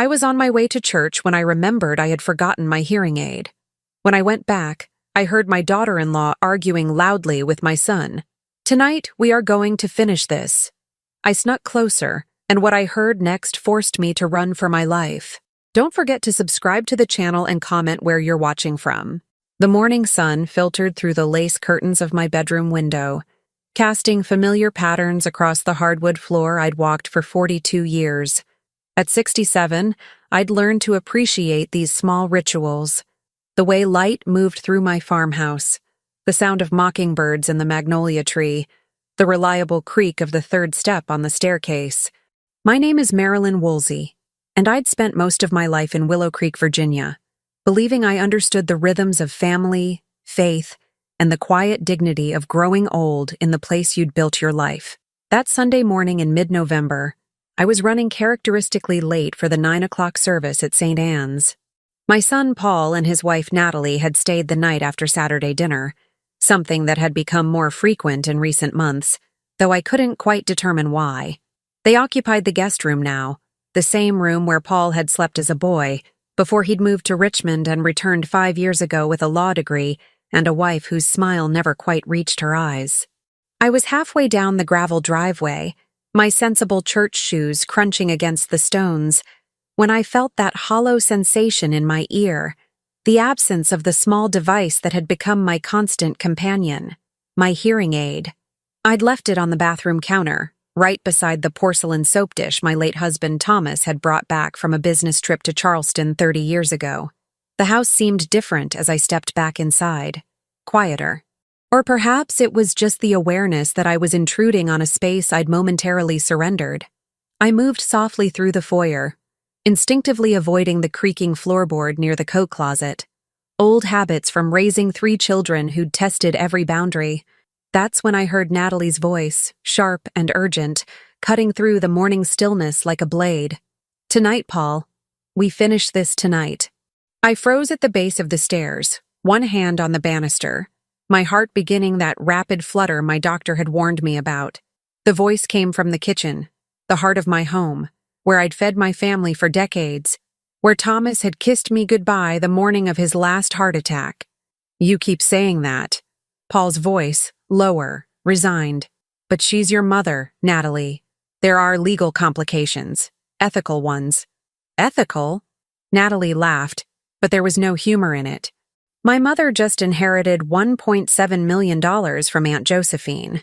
I was on my way to church when I remembered I had forgotten my hearing aid. When I went back, I heard my daughter-in-law arguing loudly with my son. "Tonight, we are going to finish this." I snuck closer, and what I heard next forced me to run for my life. Don't forget to subscribe to the channel and comment where you're watching from. The morning sun filtered through the lace curtains of my bedroom window, casting familiar patterns across the hardwood floor I'd walked for 42 years. At 67, I'd learned to appreciate these small rituals. The way light moved through my farmhouse, the sound of mockingbirds in the magnolia tree, the reliable creak of the third step on the staircase. My name is Marilyn Woolsey, and I'd spent most of my life in Willow Creek, Virginia, believing I understood the rhythms of family, faith, and the quiet dignity of growing old in the place you'd built your life. That Sunday morning in mid-November, I was running characteristically late for the 9 o'clock service at St. Anne's. My son Paul and his wife Natalie had stayed the night after Saturday dinner, something that had become more frequent in recent months, though I couldn't quite determine why. They occupied the guest room now, the same room where Paul had slept as a boy, before he'd moved to Richmond and returned 5 years ago with a law degree and a wife whose smile never quite reached her eyes. I was halfway down the gravel driveway, my sensible church shoes crunching against the stones, when I felt that hollow sensation in my ear, the absence of the small device that had become my constant companion, my hearing aid. I'd left it on the bathroom counter, right beside the porcelain soap dish my late husband Thomas had brought back from a business trip to Charleston 30 years ago. The house seemed different as I stepped back inside, quieter. Or perhaps it was just the awareness that I was intruding on a space I'd momentarily surrendered. I moved softly through the foyer, instinctively avoiding the creaking floorboard near the coat closet. Old habits from raising 3 children who'd tested every boundary. That's when I heard Natalie's voice, sharp and urgent, cutting through the morning stillness like a blade. "Tonight, Paul. We finish this tonight." I froze at the base of the stairs, one hand on the banister, my heart beginning that rapid flutter my doctor had warned me about. The voice came from the kitchen, the heart of my home, where I'd fed my family for decades, where Thomas had kissed me goodbye the morning of his last heart attack. "You keep saying that." Paul's voice, lower, resigned. "But she's your mother, Natalie. There are legal complications, ethical ones." "Ethical?" Natalie laughed, but there was no humor in it. "My mother just inherited $1.7 million from Aunt Josephine.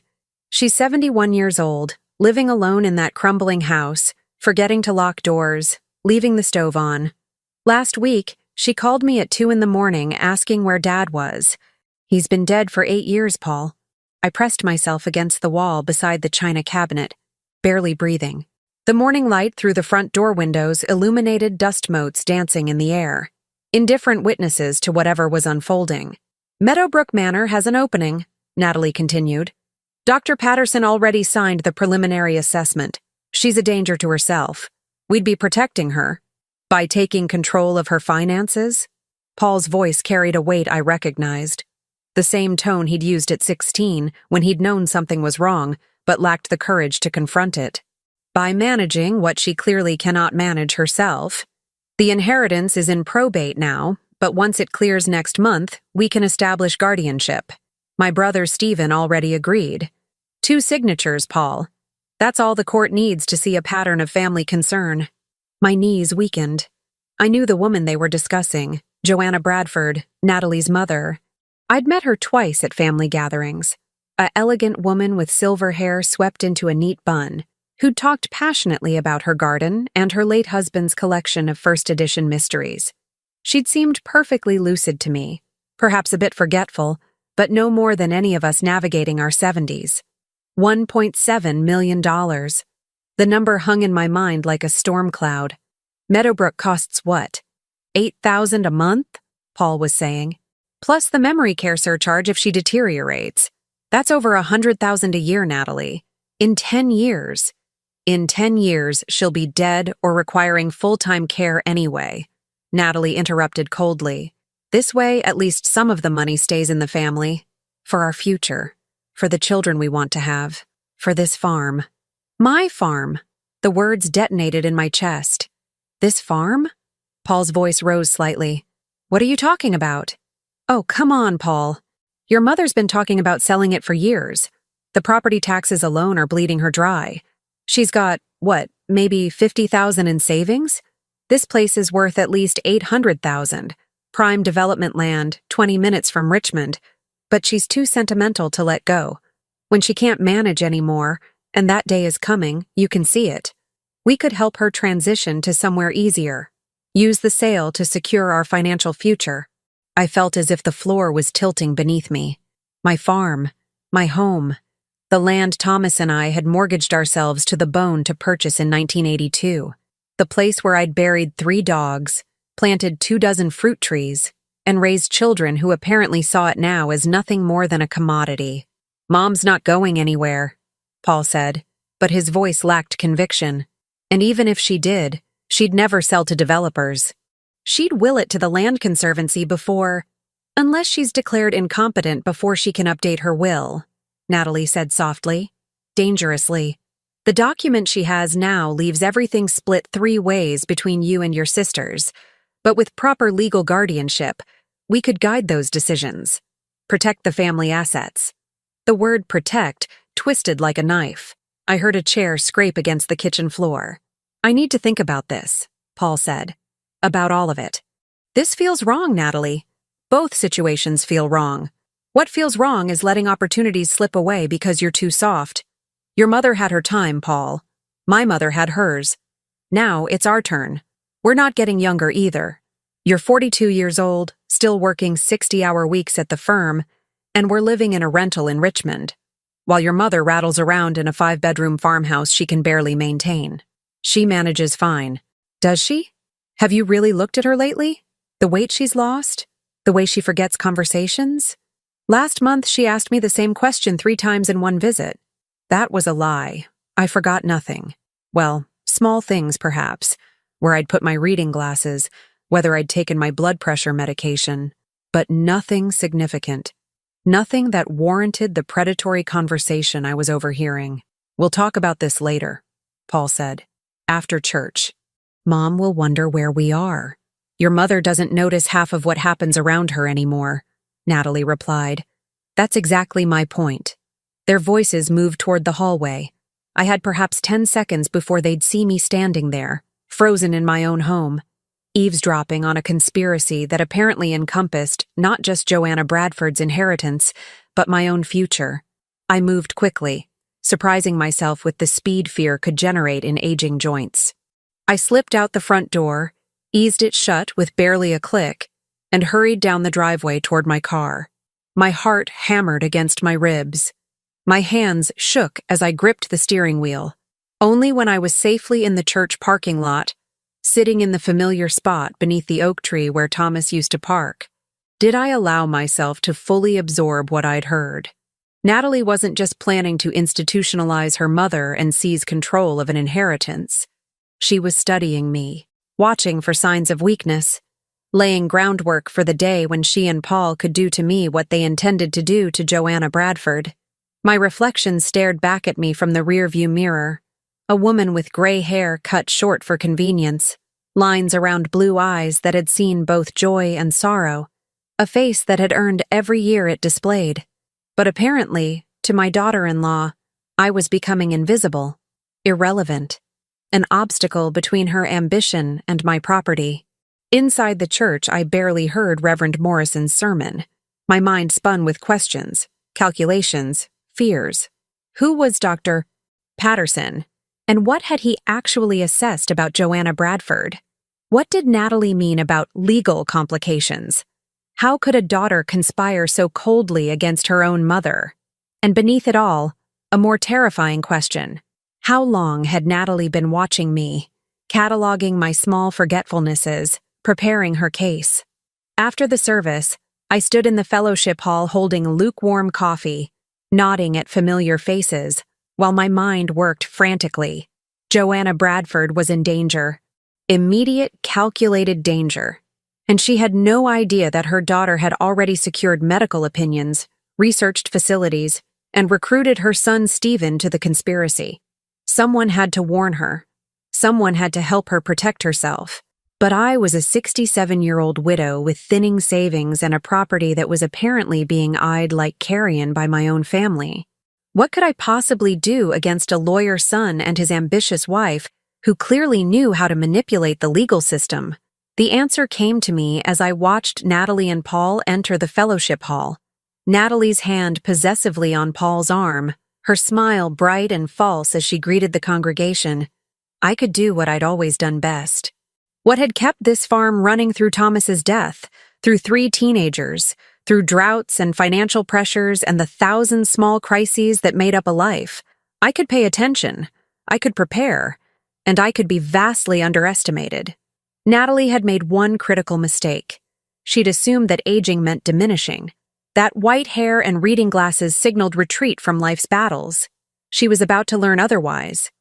She's 71 years old, living alone in that crumbling house, forgetting to lock doors, leaving the stove on. Last week, she called me at 2 in the morning asking where Dad was. He's been dead for 8 years, Paul." I pressed myself against the wall beside the china cabinet, barely breathing. The morning light through the front door windows illuminated dust motes dancing in the air, indifferent witnesses to whatever was unfolding. "Meadowbrook Manor has an opening," Natalie continued. "Dr. Patterson already signed the preliminary assessment. She's a danger to herself. We'd be protecting her. By taking control of her finances?" Paul's voice carried a weight I recognized. The same tone he'd used at 16 when he'd known something was wrong, but lacked the courage to confront it. "By managing what she clearly cannot manage herself. The inheritance is in probate now, but once it clears next month, we can establish guardianship. My brother Stephen already agreed. 2 signatures, Paul. That's all the court needs to see a pattern of family concern." My knees weakened. I knew the woman they were discussing, Joanna Bradford, Natalie's mother. I'd met her twice at family gatherings, an elegant woman with silver hair swept into a neat bun, who'd talked passionately about her garden and her late husband's collection of first edition mysteries. She'd seemed perfectly lucid to me, perhaps a bit forgetful, but no more than any of us navigating our 70s. $1.7 million. The number hung in my mind like a storm cloud. "Meadowbrook costs what? $8,000 a month?" Paul was saying. "Plus the memory care surcharge if she deteriorates. That's over $100,000 a year, Natalie. In 10 years. In 10 years, she'll be dead or requiring full-time care anyway," Natalie interrupted coldly. "This way, at least some of the money stays in the family. For our future. For the children we want to have. For this farm." My farm. The words detonated in my chest. This farm? Paul's voice rose slightly. What are you talking about? Oh, come on, Paul. Your mother's been talking about selling it for years. The property taxes alone are bleeding her dry. She's got, maybe 50,000 in savings? This place is worth at least 800,000. Prime development land, 20 minutes from Richmond. But she's too sentimental to let go. When she can't manage anymore, and that day is coming, you can see it. We could help her transition to somewhere easier. Use the sale to secure our financial future. I felt as if the floor was tilting beneath me. My farm, my home, the land Thomas and I had mortgaged ourselves to the bone to purchase in 1982. The place where I'd buried 3 dogs, planted 24 fruit trees, and raised children who apparently saw it now as nothing more than a commodity. Mom's not going anywhere, Paul said, but his voice lacked conviction. And even if she did, she'd never sell to developers. She'd will it to the Land Conservancy unless she's declared incompetent before she can update her will, Natalie said softly, dangerously. The document she has now leaves everything split 3 ways between you and your sisters, but with proper legal guardianship, we could guide those decisions. Protect the family assets. The word protect twisted like a knife. I heard a chair scrape against the kitchen floor. I need to think about this, Paul said. About all of it. This feels wrong, Natalie. Both situations feel wrong. What feels wrong is letting opportunities slip away because you're too soft. Your mother had her time, Paul. My mother had hers. Now it's our turn. We're not getting younger either. You're 42 years old, still working 60-hour weeks at the firm, and we're living in a rental in Richmond, while your mother rattles around in a 5-bedroom farmhouse she can barely maintain. She manages fine. Does she? Have you really looked at her lately? The weight she's lost? The way she forgets conversations? Last month she asked me the same question 3 times in one visit. That was a lie. I forgot nothing. Well, small things perhaps, where I'd put my reading glasses, whether I'd taken my blood pressure medication, but nothing significant. Nothing that warranted the predatory conversation I was overhearing. We'll talk about this later, Paul said. After church. Mom will wonder where we are. Your mother doesn't notice half of what happens around her anymore, Natalie replied. That's exactly my point. Their voices moved toward the hallway. I had perhaps 10 seconds before they'd see me standing there, frozen in my own home, eavesdropping on a conspiracy that apparently encompassed not just Joanna Bradford's inheritance, but my own future. I moved quickly, surprising myself with the speed fear could generate in aging joints. I slipped out the front door, eased it shut with barely a click, and hurried down the driveway toward my car. My heart hammered against my ribs. My hands shook as I gripped the steering wheel. Only when I was safely in the church parking lot, sitting in the familiar spot beneath the oak tree where Thomas used to park, did I allow myself to fully absorb what I'd heard. Natalie wasn't just planning to institutionalize her mother and seize control of an inheritance. She was studying me, watching for signs of weakness, laying groundwork for the day when she and Paul could do to me what they intended to do to Joanna Bradford. My reflection stared back at me from the rearview mirror, a woman with gray hair cut short for convenience, lines around blue eyes that had seen both joy and sorrow, a face that had earned every year it displayed. But apparently, to my daughter-in-law, I was becoming invisible, irrelevant, an obstacle between her ambition and my property. Inside the church, I barely heard Reverend Morrison's sermon. My mind spun with questions, calculations, fears. Who was Dr. Patterson, and what had he actually assessed about Joanna Bradford? What did Natalie mean about legal complications? How could a daughter conspire so coldly against her own mother? And beneath it all, a more terrifying question. How long had Natalie been watching me, cataloging my small forgetfulnesses, preparing her case? After the service, I stood in the fellowship hall holding lukewarm coffee, nodding at familiar faces, while my mind worked frantically. Joanna Bradford was in danger. Immediate, calculated danger. And she had no idea that her daughter had already secured medical opinions, researched facilities, and recruited her son Stephen to the conspiracy. Someone had to warn her. Someone had to help her protect herself. But I was a 67-year-old widow with thinning savings and a property that was apparently being eyed like carrion by my own family. What could I possibly do against a lawyer's son and his ambitious wife, who clearly knew how to manipulate the legal system? The answer came to me as I watched Natalie and Paul enter the fellowship hall. Natalie's hand possessively on Paul's arm, her smile bright and false as she greeted the congregation. I could do what I'd always done best. What had kept this farm running through Thomas's death, through 3 teenagers, through droughts and financial pressures and the 1,000 small crises that made up a life? I could pay attention, I could prepare, and I could be vastly underestimated. Natalie had made one critical mistake. She'd assumed that aging meant diminishing. That white hair and reading glasses signaled retreat from life's battles. She was about to learn otherwise.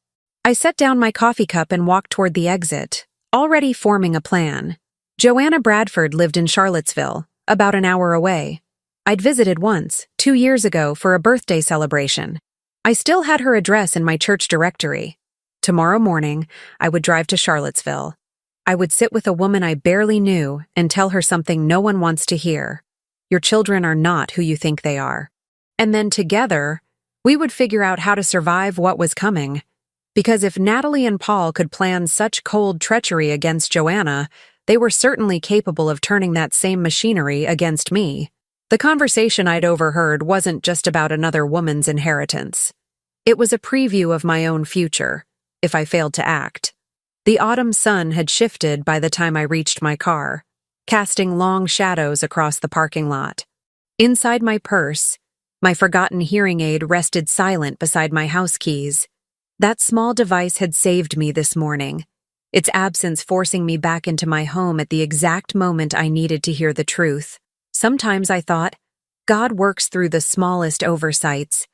I set down my coffee cup and walked toward the exit, already forming a plan. Joanna Bradford lived in Charlottesville, about an hour away. I'd visited once, 2 years ago, for a birthday celebration. I still had her address in my church directory. Tomorrow morning, I would drive to Charlottesville. I would sit with a woman I barely knew and tell her something no one wants to hear. Your children are not who you think they are. And then together, we would figure out how to survive what was coming. Because if Natalie and Paul could plan such cold treachery against Joanna, they were certainly capable of turning that same machinery against me. The conversation I'd overheard wasn't just about another woman's inheritance. It was a preview of my own future, if I failed to act. The autumn sun had shifted by the time I reached my car, casting long shadows across the parking lot. Inside my purse, my forgotten hearing aid rested silent beside my house keys. That small device had saved me this morning, its absence forcing me back into my home at the exact moment I needed to hear the truth. Sometimes I thought, God works through the smallest oversights.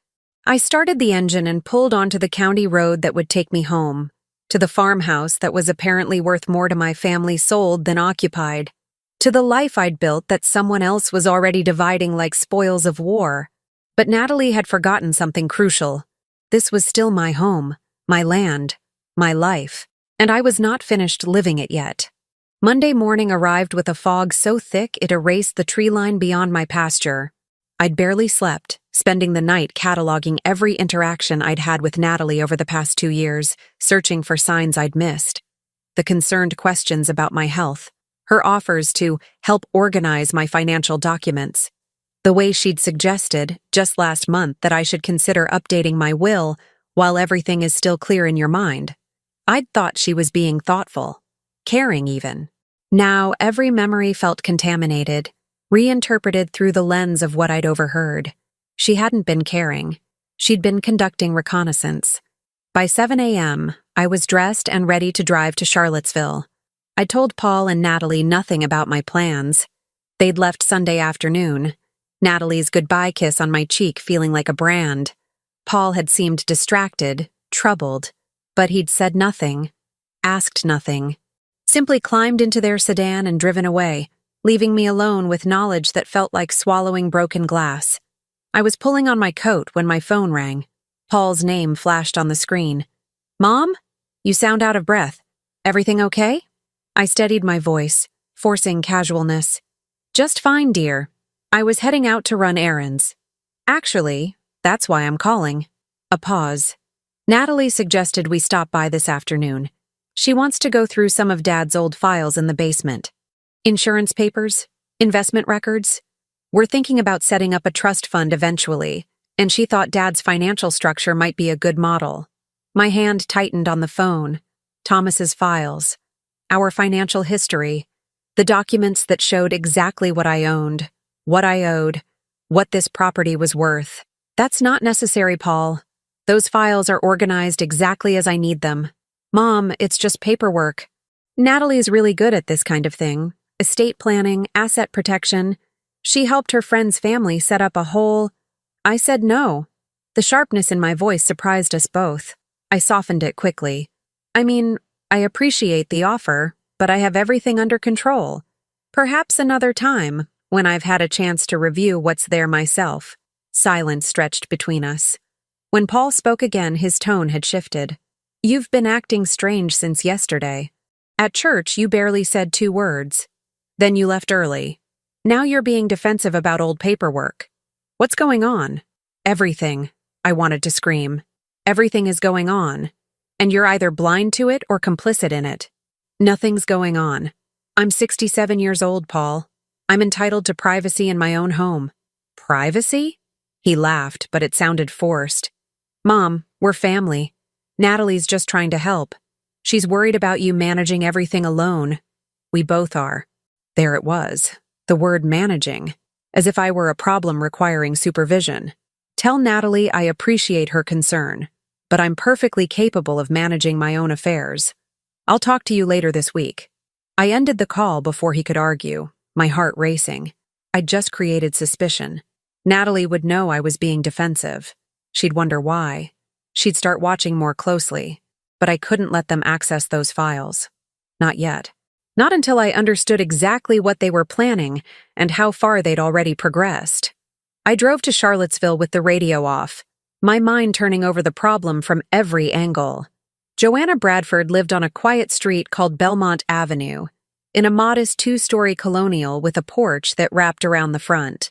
I started the engine and pulled onto the county road that would take me home, to the farmhouse that was apparently worth more to my family sold than occupied, to the life I'd built that someone else was already dividing like spoils of war. But Natalie had forgotten something crucial. This was still my home, my land, my life, and I was not finished living it yet. Monday morning arrived with a fog so thick it erased the tree line beyond my pasture. I'd barely slept, spending the night cataloging every interaction I'd had with Natalie over the past 2 years, searching for signs I'd missed. The concerned questions about my health, her offers to help organize my financial documents, the way she'd suggested, just last month, that I should consider updating my will while everything is still clear in your mind. I'd thought she was being thoughtful, caring even. Now every memory felt contaminated, reinterpreted through the lens of what I'd overheard. She hadn't been caring. She'd been conducting reconnaissance. By 7 a.m., I was dressed and ready to drive to Charlottesville. I told Paul and Natalie nothing about my plans. They'd left Sunday afternoon. Natalie's goodbye kiss on my cheek feeling like a brand. Paul had seemed distracted, troubled, but he'd said nothing, asked nothing, simply climbed into their sedan and driven away, leaving me alone with knowledge that felt like swallowing broken glass. I was pulling on my coat when my phone rang. Paul's name flashed on the screen. "Mom? You sound out of breath. Everything okay?" I steadied my voice, forcing casualness. "Just fine, dear. I was heading out to run errands. Actually, that's why I'm calling." A pause. "Natalie suggested we stop by this afternoon. She wants to go through some of Dad's old files in the basement. Insurance papers, investment records. We're thinking about setting up a trust fund eventually, and she thought Dad's financial structure might be a good model." My hand tightened on the phone. Thomas's files. Our financial history. The documents that showed exactly what I owned, what I owed, what this property was worth. "That's not necessary, Paul. Those files are organized exactly as I need them. Mom, it's just paperwork. Natalie's really good at this kind of thing. Estate planning, asset protection. She helped her friend's family set up a whole—" I said no. The sharpness in my voice surprised us both. I softened it quickly. "I mean, I appreciate the offer, but I have everything under control. Perhaps another time, when I've had a chance to review what's there myself." Silence stretched between us. When Paul spoke again, his tone had shifted. You've been acting strange since yesterday. At church, you barely said 2 words. Then you left early. Now you're being defensive about old paperwork. What's going on? Everything, I wanted to scream. Everything is going on. And you're either blind to it or complicit in it. Nothing's going on. I'm 67 years old, Paul. I'm entitled to privacy in my own home. Privacy? He laughed, but it sounded forced. Mom, we're family. Natalie's just trying to help. She's worried about you managing everything alone. We both are. There it was. The word managing. As if I were a problem requiring supervision. Tell Natalie I appreciate her concern, but I'm perfectly capable of managing my own affairs. I'll talk to you later this week. I ended the call before he could argue, my heart racing. I'd just created suspicion. Natalie would know I was being defensive. She'd wonder why. She'd start watching more closely, but I couldn't let them access those files. Not yet. Not until I understood exactly what they were planning and how far they'd already progressed. I drove to Charlottesville with the radio off, my mind turning over the problem from every angle. Joanna Bradford lived on a quiet street called Belmont Avenue, in a modest 2-story colonial with a porch that wrapped around the front.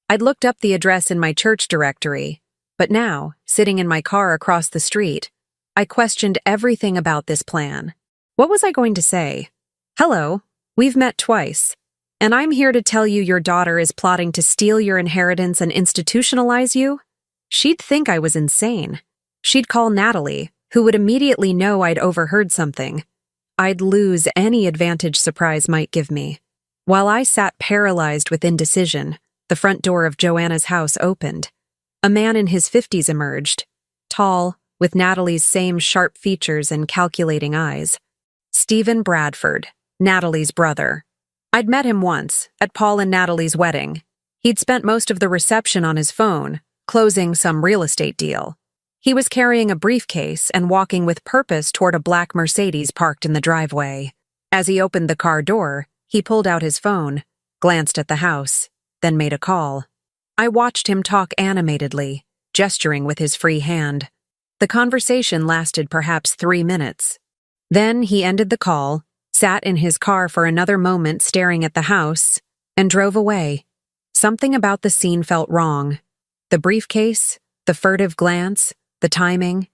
I'd looked up the address in my church directory, but now, sitting in my car across the street, I questioned everything about this plan. What was I going to say? Hello, we've met twice, and I'm here to tell you your daughter is plotting to steal your inheritance and institutionalize you? She'd think I was insane. She'd call Natalie, who would immediately know I'd overheard something. I'd lose any advantage surprise might give me. While I sat paralyzed with indecision, the front door of Joanna's house opened. A man in his 50s emerged, tall, with Natalie's same sharp features and calculating eyes. Stephen Bradford, Natalie's brother. I'd met him once, at Paul and Natalie's wedding. He'd spent most of the reception on his phone, closing some real estate deal. He was carrying a briefcase and walking with purpose toward a black Mercedes parked in the driveway. As he opened the car door, he pulled out his phone, glanced at the house, then made a call. I watched him talk animatedly, gesturing with his free hand. The conversation lasted perhaps 3 minutes. Then he ended the call, sat in his car for another moment staring at the house, and drove away. Something about the scene felt wrong. The briefcase, the furtive glance, the timing.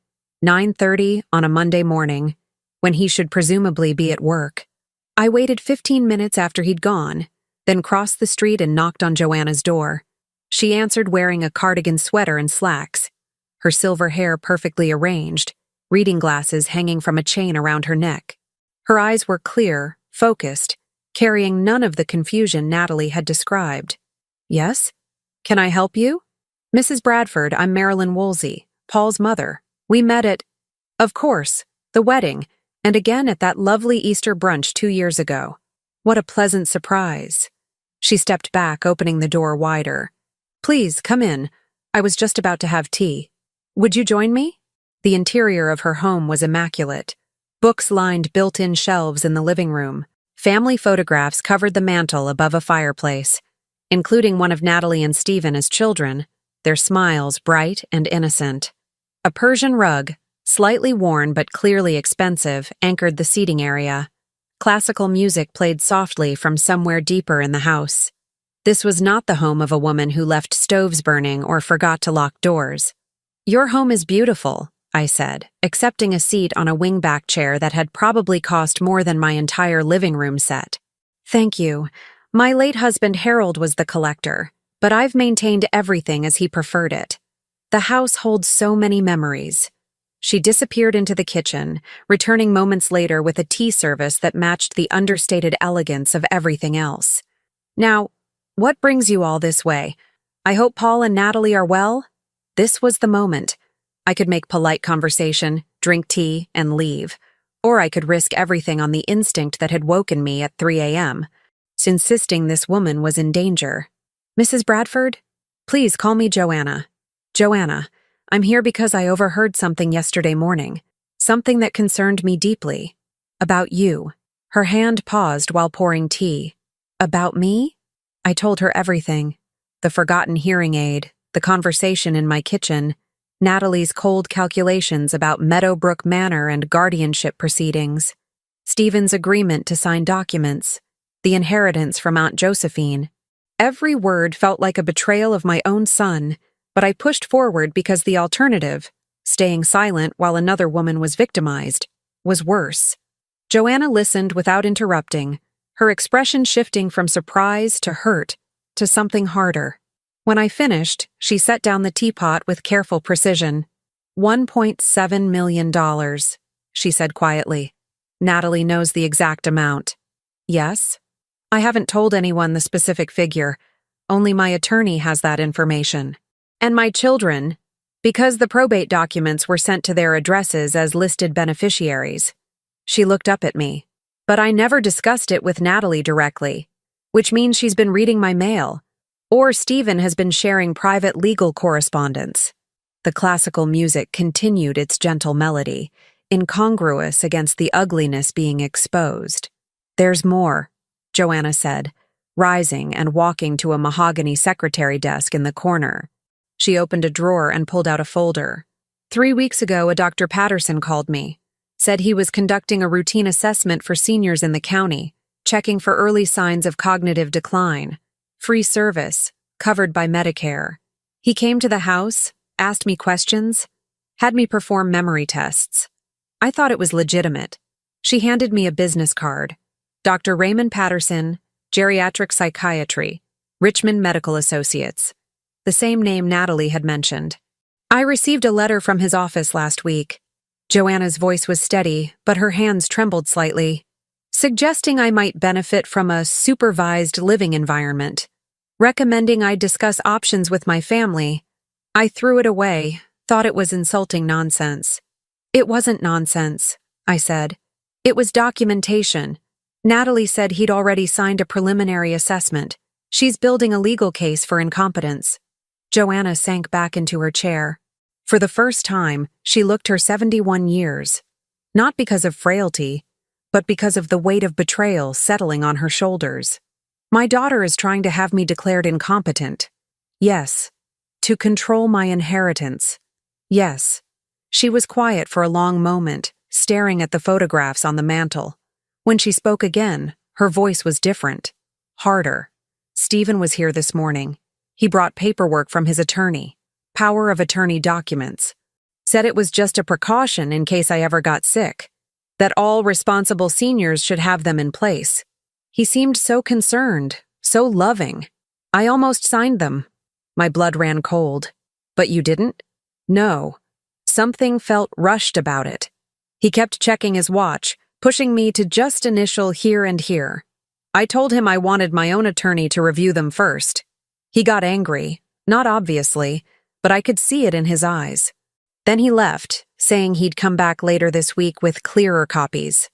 9:30 on a Monday morning, when he should presumably be at work. I waited 15 minutes after he'd gone, then crossed the street and knocked on Joanna's door. She answered wearing a cardigan sweater and slacks, her silver hair perfectly arranged, reading glasses hanging from a chain around her neck. Her eyes were clear, focused, carrying none of the confusion Natalie had described. Yes? Can I help you? Mrs. Bradford, I'm Marilyn Woolsey, Paul's mother. We met at, of course, the wedding, and again at that lovely Easter brunch 2 years ago. What a pleasant surprise. She stepped back, opening the door wider. Please, come in. I was just about to have tea. Would you join me? The interior of her home was immaculate. Books lined built-in shelves in the living room. Family photographs covered the mantel above a fireplace, including one of Natalie and Stephen as children, their smiles bright and innocent. A Persian rug, slightly worn but clearly expensive, anchored the seating area. Classical music played softly from somewhere deeper in the house. This was not the home of a woman who left stoves burning or forgot to lock doors. Your home is beautiful, I said, accepting a seat on a wingback chair that had probably cost more than my entire living room set. Thank you. My late husband Harold was the collector, but I've maintained everything as he preferred it. The house holds so many memories. She disappeared into the kitchen, returning moments later with a tea service that matched the understated elegance of everything else. Now, what brings you all this way? I hope Paul and Natalie are well? This was the moment. I could make polite conversation, drink tea, and leave. Or I could risk everything on the instinct that had woken me at 3 a.m., insisting this woman was in danger. Mrs. Bradford? Please call me Joanna. Joanna, I'm here because I overheard something yesterday morning. Something that concerned me deeply. About you. Her hand paused while pouring tea. About me? I told her everything. The forgotten hearing aid, the conversation in my kitchen, Natalie's cold calculations about Meadowbrook Manor and guardianship proceedings, Stephen's agreement to sign documents, the inheritance from Aunt Josephine. Every word felt like a betrayal of my own son, but I pushed forward because the alternative, staying silent while another woman was victimized, was worse. Joanna listened without interrupting, her expression shifting from surprise to hurt to something harder. When I finished, she set down the teapot with careful precision. $1.7 million, she said quietly. Natalie knows the exact amount. Yes? I haven't told anyone the specific figure. Only my attorney has that information. And my children, because the probate documents were sent to their addresses as listed beneficiaries. She looked up at me. But I never discussed it with Natalie directly, which means she's been reading my mail. Or Stephen has been sharing private legal correspondence. The classical music continued its gentle melody, incongruous against the ugliness being exposed. There's more, Joanna said, rising and walking to a mahogany secretary desk in the corner. She opened a drawer and pulled out a folder. 3 weeks ago, a Dr. Patterson called me, said he was conducting a routine assessment for seniors in the county, checking for early signs of cognitive decline. Free service, covered by Medicare. He came to the house, asked me questions, had me perform memory tests. I thought it was legitimate. She handed me a business card. Dr. Raymond Patterson, Geriatric Psychiatry, Richmond Medical Associates. The same name Natalie had mentioned. I received a letter from his office last week. Joanna's voice was steady, but her hands trembled slightly, suggesting I might benefit from a supervised living environment. Recommending I discuss options with my family. I threw it away, thought it was insulting nonsense. It wasn't nonsense, I said. It was documentation. Natalie said he'd already signed a preliminary assessment. She's building a legal case for incompetence. Joanna sank back into her chair. For the first time, she looked her 71 years. Not because of frailty, but because of the weight of betrayal settling on her shoulders. My daughter is trying to have me declared incompetent. Yes. To control my inheritance. Yes. She was quiet for a long moment, staring at the photographs on the mantel. When she spoke again, her voice was different. Harder. Stephen was here this morning. He brought paperwork from his attorney. Power of attorney documents. Said it was just a precaution in case I ever got sick. That all responsible seniors should have them in place. He seemed so concerned, so loving. I almost signed them. My blood ran cold. But you didn't? No. Something felt rushed about it. He kept checking his watch, pushing me to just initial here and here. I told him I wanted my own attorney to review them first. He got angry, not obviously, but I could see it in his eyes. Then he left, saying he'd come back later this week with clearer copies.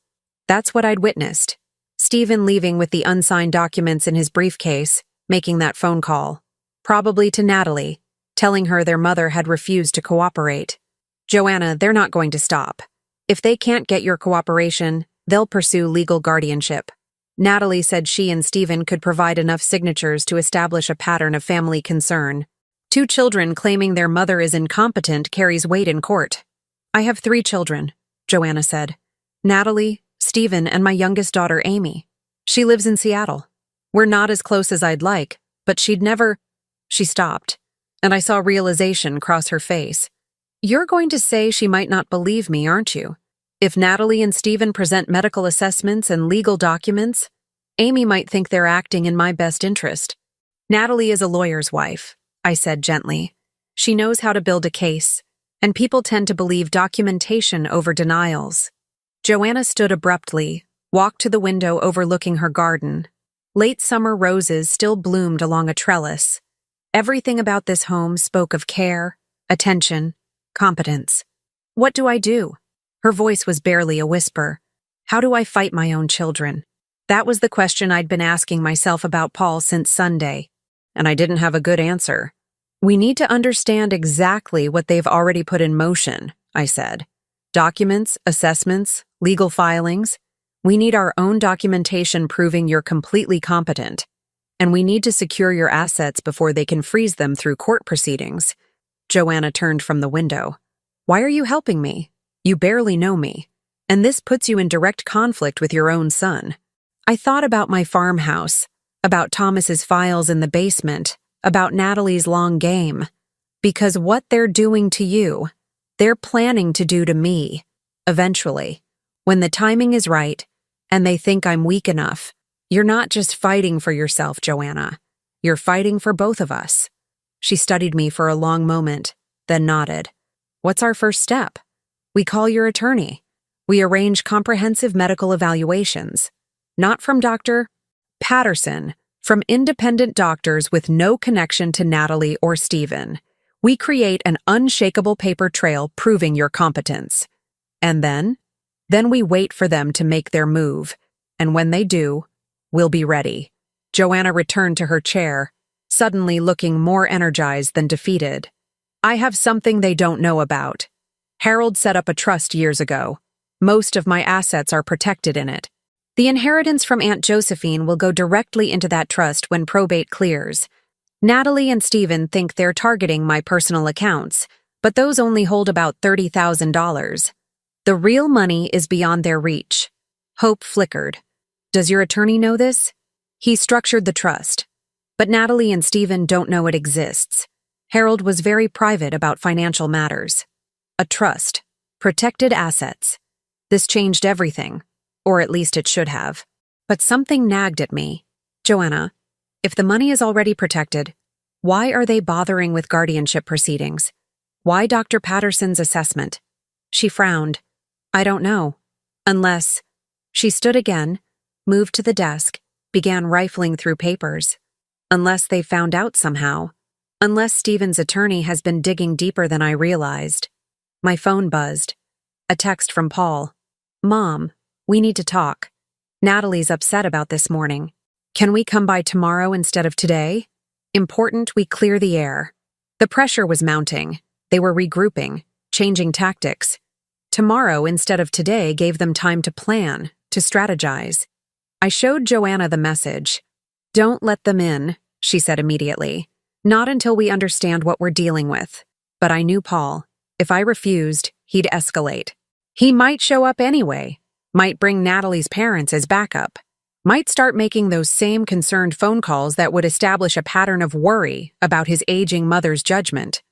That's what I'd witnessed. Stephen leaving with the unsigned documents in his briefcase, making that phone call. Probably to Natalie, telling her their mother had refused to cooperate. Joanna, they're not going to stop. If they can't get your cooperation, they'll pursue legal guardianship. Natalie said she and Stephen could provide enough signatures to establish a pattern of family concern. 2 children claiming their mother is incompetent carries weight in court. I have 3 children, Joanna said. Natalie, Stephen, and my youngest daughter, Amy. She lives in Seattle. We're not as close as I'd like, but she'd never... She stopped, and I saw realization cross her face. You're going to say she might not believe me, aren't you? If Natalie and Stephen present medical assessments and legal documents, Amy might think they're acting in my best interest. Natalie is a lawyer's wife, I said gently. She knows how to build a case, and people tend to believe documentation over denials. Joanna stood abruptly, walked to the window overlooking her garden. Late summer roses still bloomed along a trellis. Everything about this home spoke of care, attention, competence. What do I do? Her voice was barely a whisper. How do I fight my own children? That was the question I'd been asking myself about Paul since Sunday, and I didn't have a good answer. We need to understand exactly what they've already put in motion, I said. Documents, assessments, legal filings. We need our own documentation proving you're completely competent, and we need to secure your assets before they can freeze them through court proceedings. Joanna turned from the window. Why are you helping me? You barely know me. And this puts you in direct conflict with your own son. I thought about my farmhouse, about Thomas's files in the basement, about Natalie's long game. Because what they're doing to you, they're planning to do to me, eventually. When the timing is right, and they think I'm weak enough, you're not just fighting for yourself, Joanna. You're fighting for both of us. She studied me for a long moment, then nodded. What's our first step? We call your attorney. We arrange comprehensive medical evaluations. Not from Dr. Patterson, from independent doctors with no connection to Natalie or Stephen. We create an unshakable paper trail proving your competence. And then we wait for them to make their move. And when they do, we'll be ready. Joanna returned to her chair, suddenly looking more energized than defeated. I have something they don't know about. Harold set up a trust years ago. Most of my assets are protected in it. The inheritance from Aunt Josephine will go directly into that trust when probate clears. Natalie and Stephen think they're targeting my personal accounts, but those only hold about $30,000. The real money is beyond their reach. Hope flickered. Does your attorney know this? He structured the trust. But Natalie and Stephen don't know it exists. Harold was very private about financial matters. A trust. Protected assets. This changed everything. Or at least it should have. But something nagged at me. Joanna, if the money is already protected, why are they bothering with guardianship proceedings? Why Dr. Patterson's assessment? She frowned. I don't know. Unless... She stood again, moved to the desk, began rifling through papers. Unless they found out somehow. Unless Stephen's attorney has been digging deeper than I realized. My phone buzzed. A text from Paul. Mom, we need to talk. Natalie's upset about this morning. Can we come by tomorrow instead of today? Important we clear the air. The pressure was mounting. They were regrouping, changing tactics. Tomorrow instead of today gave them time to plan, to strategize. I showed Joanna the message. Don't let them in, she said immediately. Not until we understand what we're dealing with. But I knew Paul. If I refused, he'd escalate. He might show up anyway, might bring Natalie's parents as backup, might start making those same concerned phone calls that would establish a pattern of worry about his aging mother's judgment.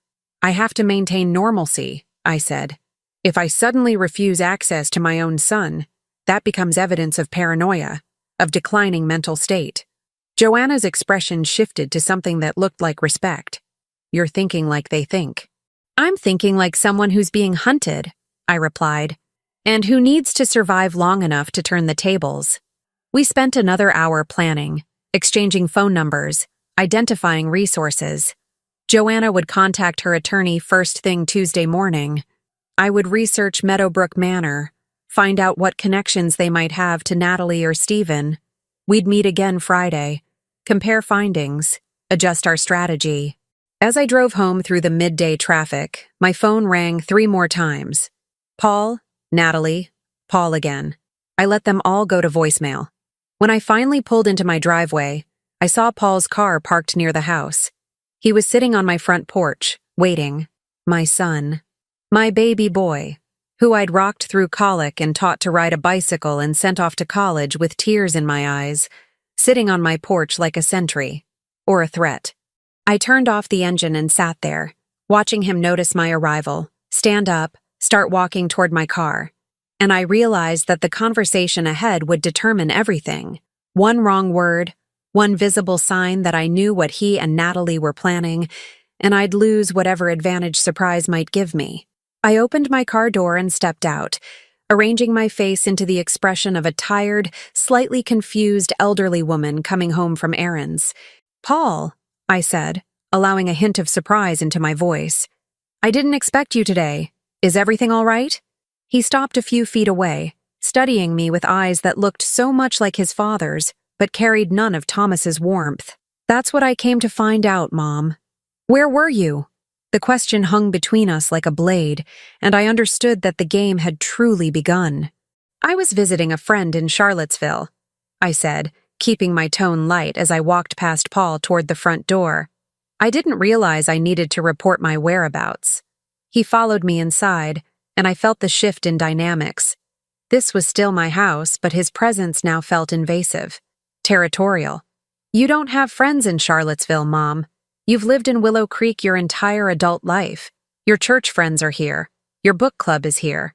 I have to maintain normalcy, I said. If I suddenly refuse access to my own son, that becomes evidence of paranoia, of declining mental state. Joanna's expression shifted to something that looked like respect. You're thinking like they think. I'm thinking like someone who's being hunted, I replied, and who needs to survive long enough to turn the tables. We spent another hour planning, exchanging phone numbers, identifying resources. Joanna would contact her attorney first thing Tuesday morning. I would research Meadowbrook Manor, find out what connections they might have to Natalie or Stephen. We'd meet again Friday, compare findings, adjust our strategy. As I drove home through the midday traffic, my phone rang 3 more times. Paul, Natalie, Paul again. I let them all go to voicemail. When I finally pulled into my driveway, I saw Paul's car parked near the house. He was sitting on my front porch, waiting. My son. My baby boy, who I'd rocked through colic and taught to ride a bicycle and sent off to college with tears in my eyes, sitting on my porch like a sentry. Or a threat. I turned off the engine and sat there, watching him notice my arrival, stand up, start walking toward my car. And I realized that the conversation ahead would determine everything. One wrong word, one visible sign that I knew what he and Natalie were planning, and I'd lose whatever advantage surprise might give me. I opened my car door and stepped out, arranging my face into the expression of a tired, slightly confused elderly woman coming home from errands. Paul, I said, allowing a hint of surprise into my voice. I didn't expect you today. Is everything all right? He stopped a few feet away, studying me with eyes that looked so much like his father's, but carried none of Thomas's warmth. That's what I came to find out, Mom. Where were you? The question hung between us like a blade, and I understood that the game had truly begun. I was visiting a friend in Charlottesville, I said, keeping my tone light as I walked past Paul toward the front door. I didn't realize I needed to report my whereabouts. He followed me inside, and I felt the shift in dynamics. This was still my house, but his presence now felt invasive, territorial. You don't have friends in Charlottesville, Mom. You've lived in Willow Creek your entire adult life. Your church friends are here. Your book club is here.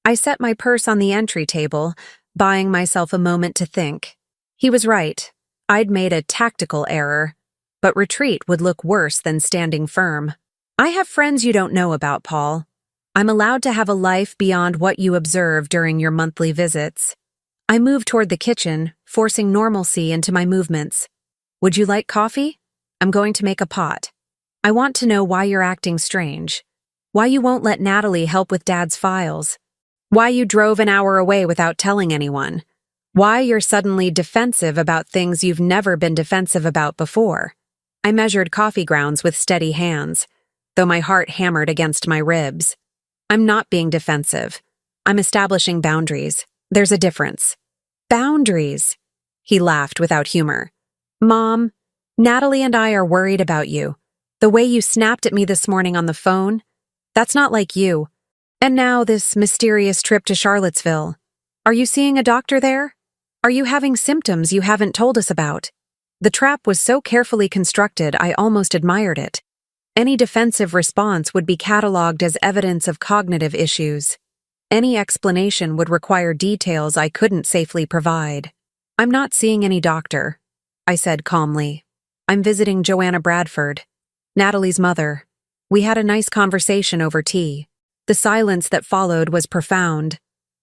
I set my purse on the entry table, buying myself a moment to think. He was right. I'd made a tactical error, but retreat would look worse than standing firm. I have friends you don't know about, Paul. I'm allowed to have a life beyond what you observe during your monthly visits. I moved toward the kitchen, forcing normalcy into my movements. Would you like coffee? I'm going to make a pot. I want to know why you're acting strange. Why you won't let Natalie help with Dad's files. Why you drove an hour away without telling anyone. Why you're suddenly defensive about things you've never been defensive about before. I measured coffee grounds with steady hands, though my heart hammered against my ribs. I'm not being defensive. I'm establishing boundaries. There's a difference. Boundaries. He laughed without humor. Mom, Natalie and I are worried about you. The way you snapped at me this morning on the phone, that's not like you. And now this mysterious trip to Charlottesville. Are you seeing a doctor there? Are you having symptoms you haven't told us about? The trap was so carefully constructed, I almost admired it. Any defensive response would be cataloged as evidence of cognitive issues. Any explanation would require details I couldn't safely provide. I'm not seeing any doctor, I said calmly. I'm visiting Joanna Bradford, Natalie's mother. We had a nice conversation over tea. The silence that followed was profound.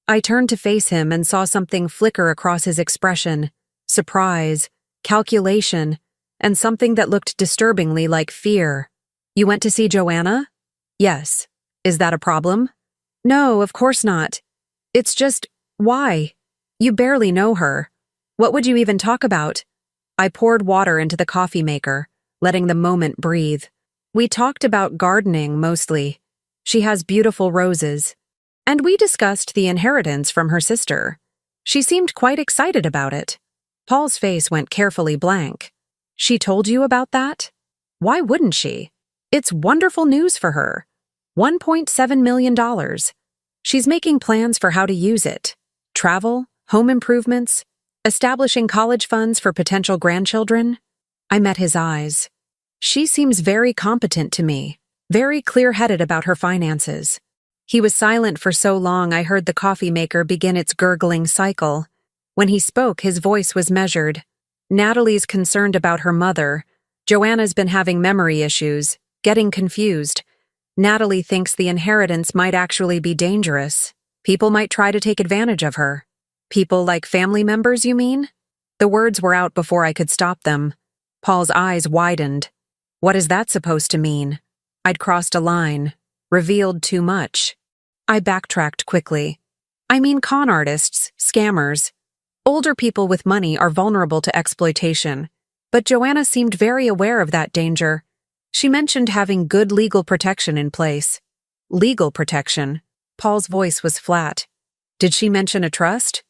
I turned to face him and saw something flicker across his expression. Surprise, calculation, and something that looked disturbingly like fear. You went to see Joanna? Yes. Is that a problem? No, of course not. It's just, why? You barely know her. What would you even talk about? I poured water into the coffee maker, letting the moment breathe. We talked about gardening mostly. She has beautiful roses. And we discussed the inheritance from her sister. She seemed quite excited about it. Paul's face went carefully blank. She told you about that? Why wouldn't she? It's wonderful news for her. $1.7 million. She's making plans for how to use it. Travel, home improvements, establishing college funds for potential grandchildren. I met his eyes. She seems very competent to me, very clear-headed about her finances. He was silent for so long I heard the coffee maker begin its gurgling cycle. When he spoke, his voice was measured. Natalie's concerned about her mother. Joanna's been having memory issues, getting confused. Natalie thinks the inheritance might actually be dangerous. People might try to take advantage of her. People like family members, you mean? The words were out before I could stop them. Paul's eyes widened. What is that supposed to mean? I'd crossed a line, revealed too much. I backtracked quickly. I mean con artists, scammers. Older people with money are vulnerable to exploitation. But Joanna seemed very aware of that danger. She mentioned having good legal protection in place. Legal protection? Paul's voice was flat. Did she mention a trust?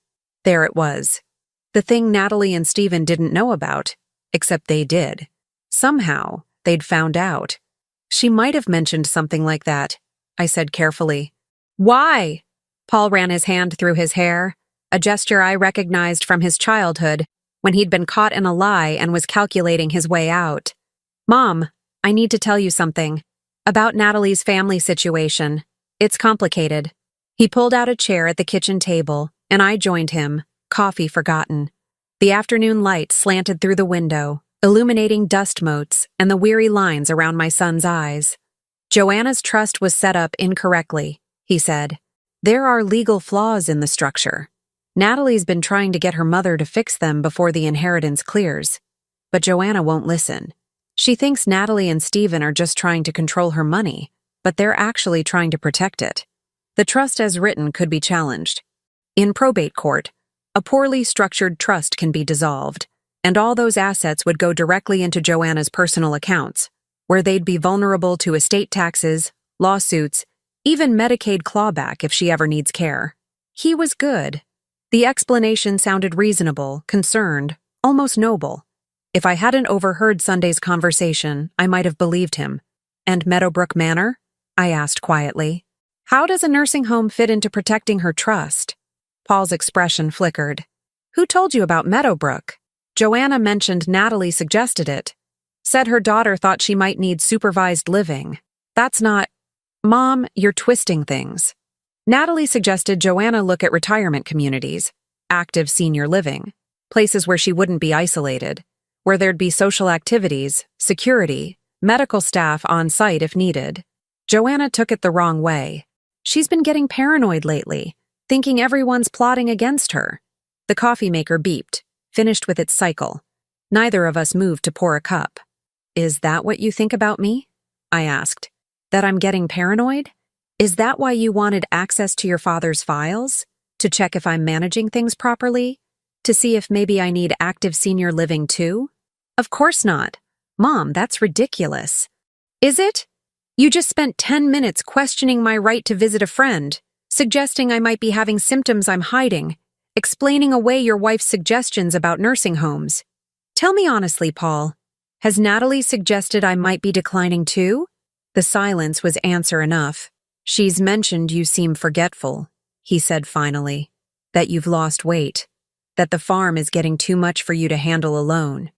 There it was. The thing Natalie and Stephen didn't know about, except they did. Somehow, they'd found out. She might have mentioned something like that, I said carefully. Why? Paul ran his hand through his hair, a gesture I recognized from his childhood when he'd been caught in a lie and was calculating his way out. Mom, I need to tell you something. About Natalie's family situation. It's complicated. He pulled out a chair at the kitchen table, and I joined him, coffee forgotten. The afternoon light slanted through the window, illuminating dust motes and the weary lines around my son's eyes. Joanna's trust was set up incorrectly, he said. There are legal flaws in the structure. Natalie's been trying to get her mother to fix them before the inheritance clears. But Joanna won't listen. She thinks Natalie and Stephen are just trying to control her money, but they're actually trying to protect it. The trust as written could be challenged. In probate court, a poorly structured trust can be dissolved, and all those assets would go directly into Joanna's personal accounts, where they'd be vulnerable to estate taxes, lawsuits, even Medicaid clawback if she ever needs care. He was good. The explanation sounded reasonable, concerned, almost noble. If I hadn't overheard Sunday's conversation, I might have believed him. And Meadowbrook Manor? I asked quietly. How does a nursing home fit into protecting her trust? Paul's expression flickered. Who told you about Meadowbrook? Joanna mentioned Natalie suggested it. Said her daughter thought she might need supervised living. That's not… Mom, you're twisting things. Natalie suggested Joanna look at retirement communities, active senior living, places where she wouldn't be isolated, where there'd be social activities, security, medical staff on site if needed. Joanna took it the wrong way. She's been getting paranoid lately, thinking everyone's plotting against her. The coffee maker beeped, finished with its cycle. Neither of us moved to pour a cup. Is that what you think about me? I asked. That I'm getting paranoid? Is that why you wanted access to your father's files? To check if I'm managing things properly? To see if maybe I need active senior living too? Of course not. Mom, that's ridiculous. Is it? You just spent 10 minutes questioning my right to visit a friend, suggesting I might be having symptoms I'm hiding, explaining away your wife's suggestions about nursing homes. Tell me honestly, Paul, has Natalie suggested I might be declining too? The silence was answer enough. She's mentioned you seem forgetful, he said finally, that you've lost weight, that the farm is getting too much for you to handle alone.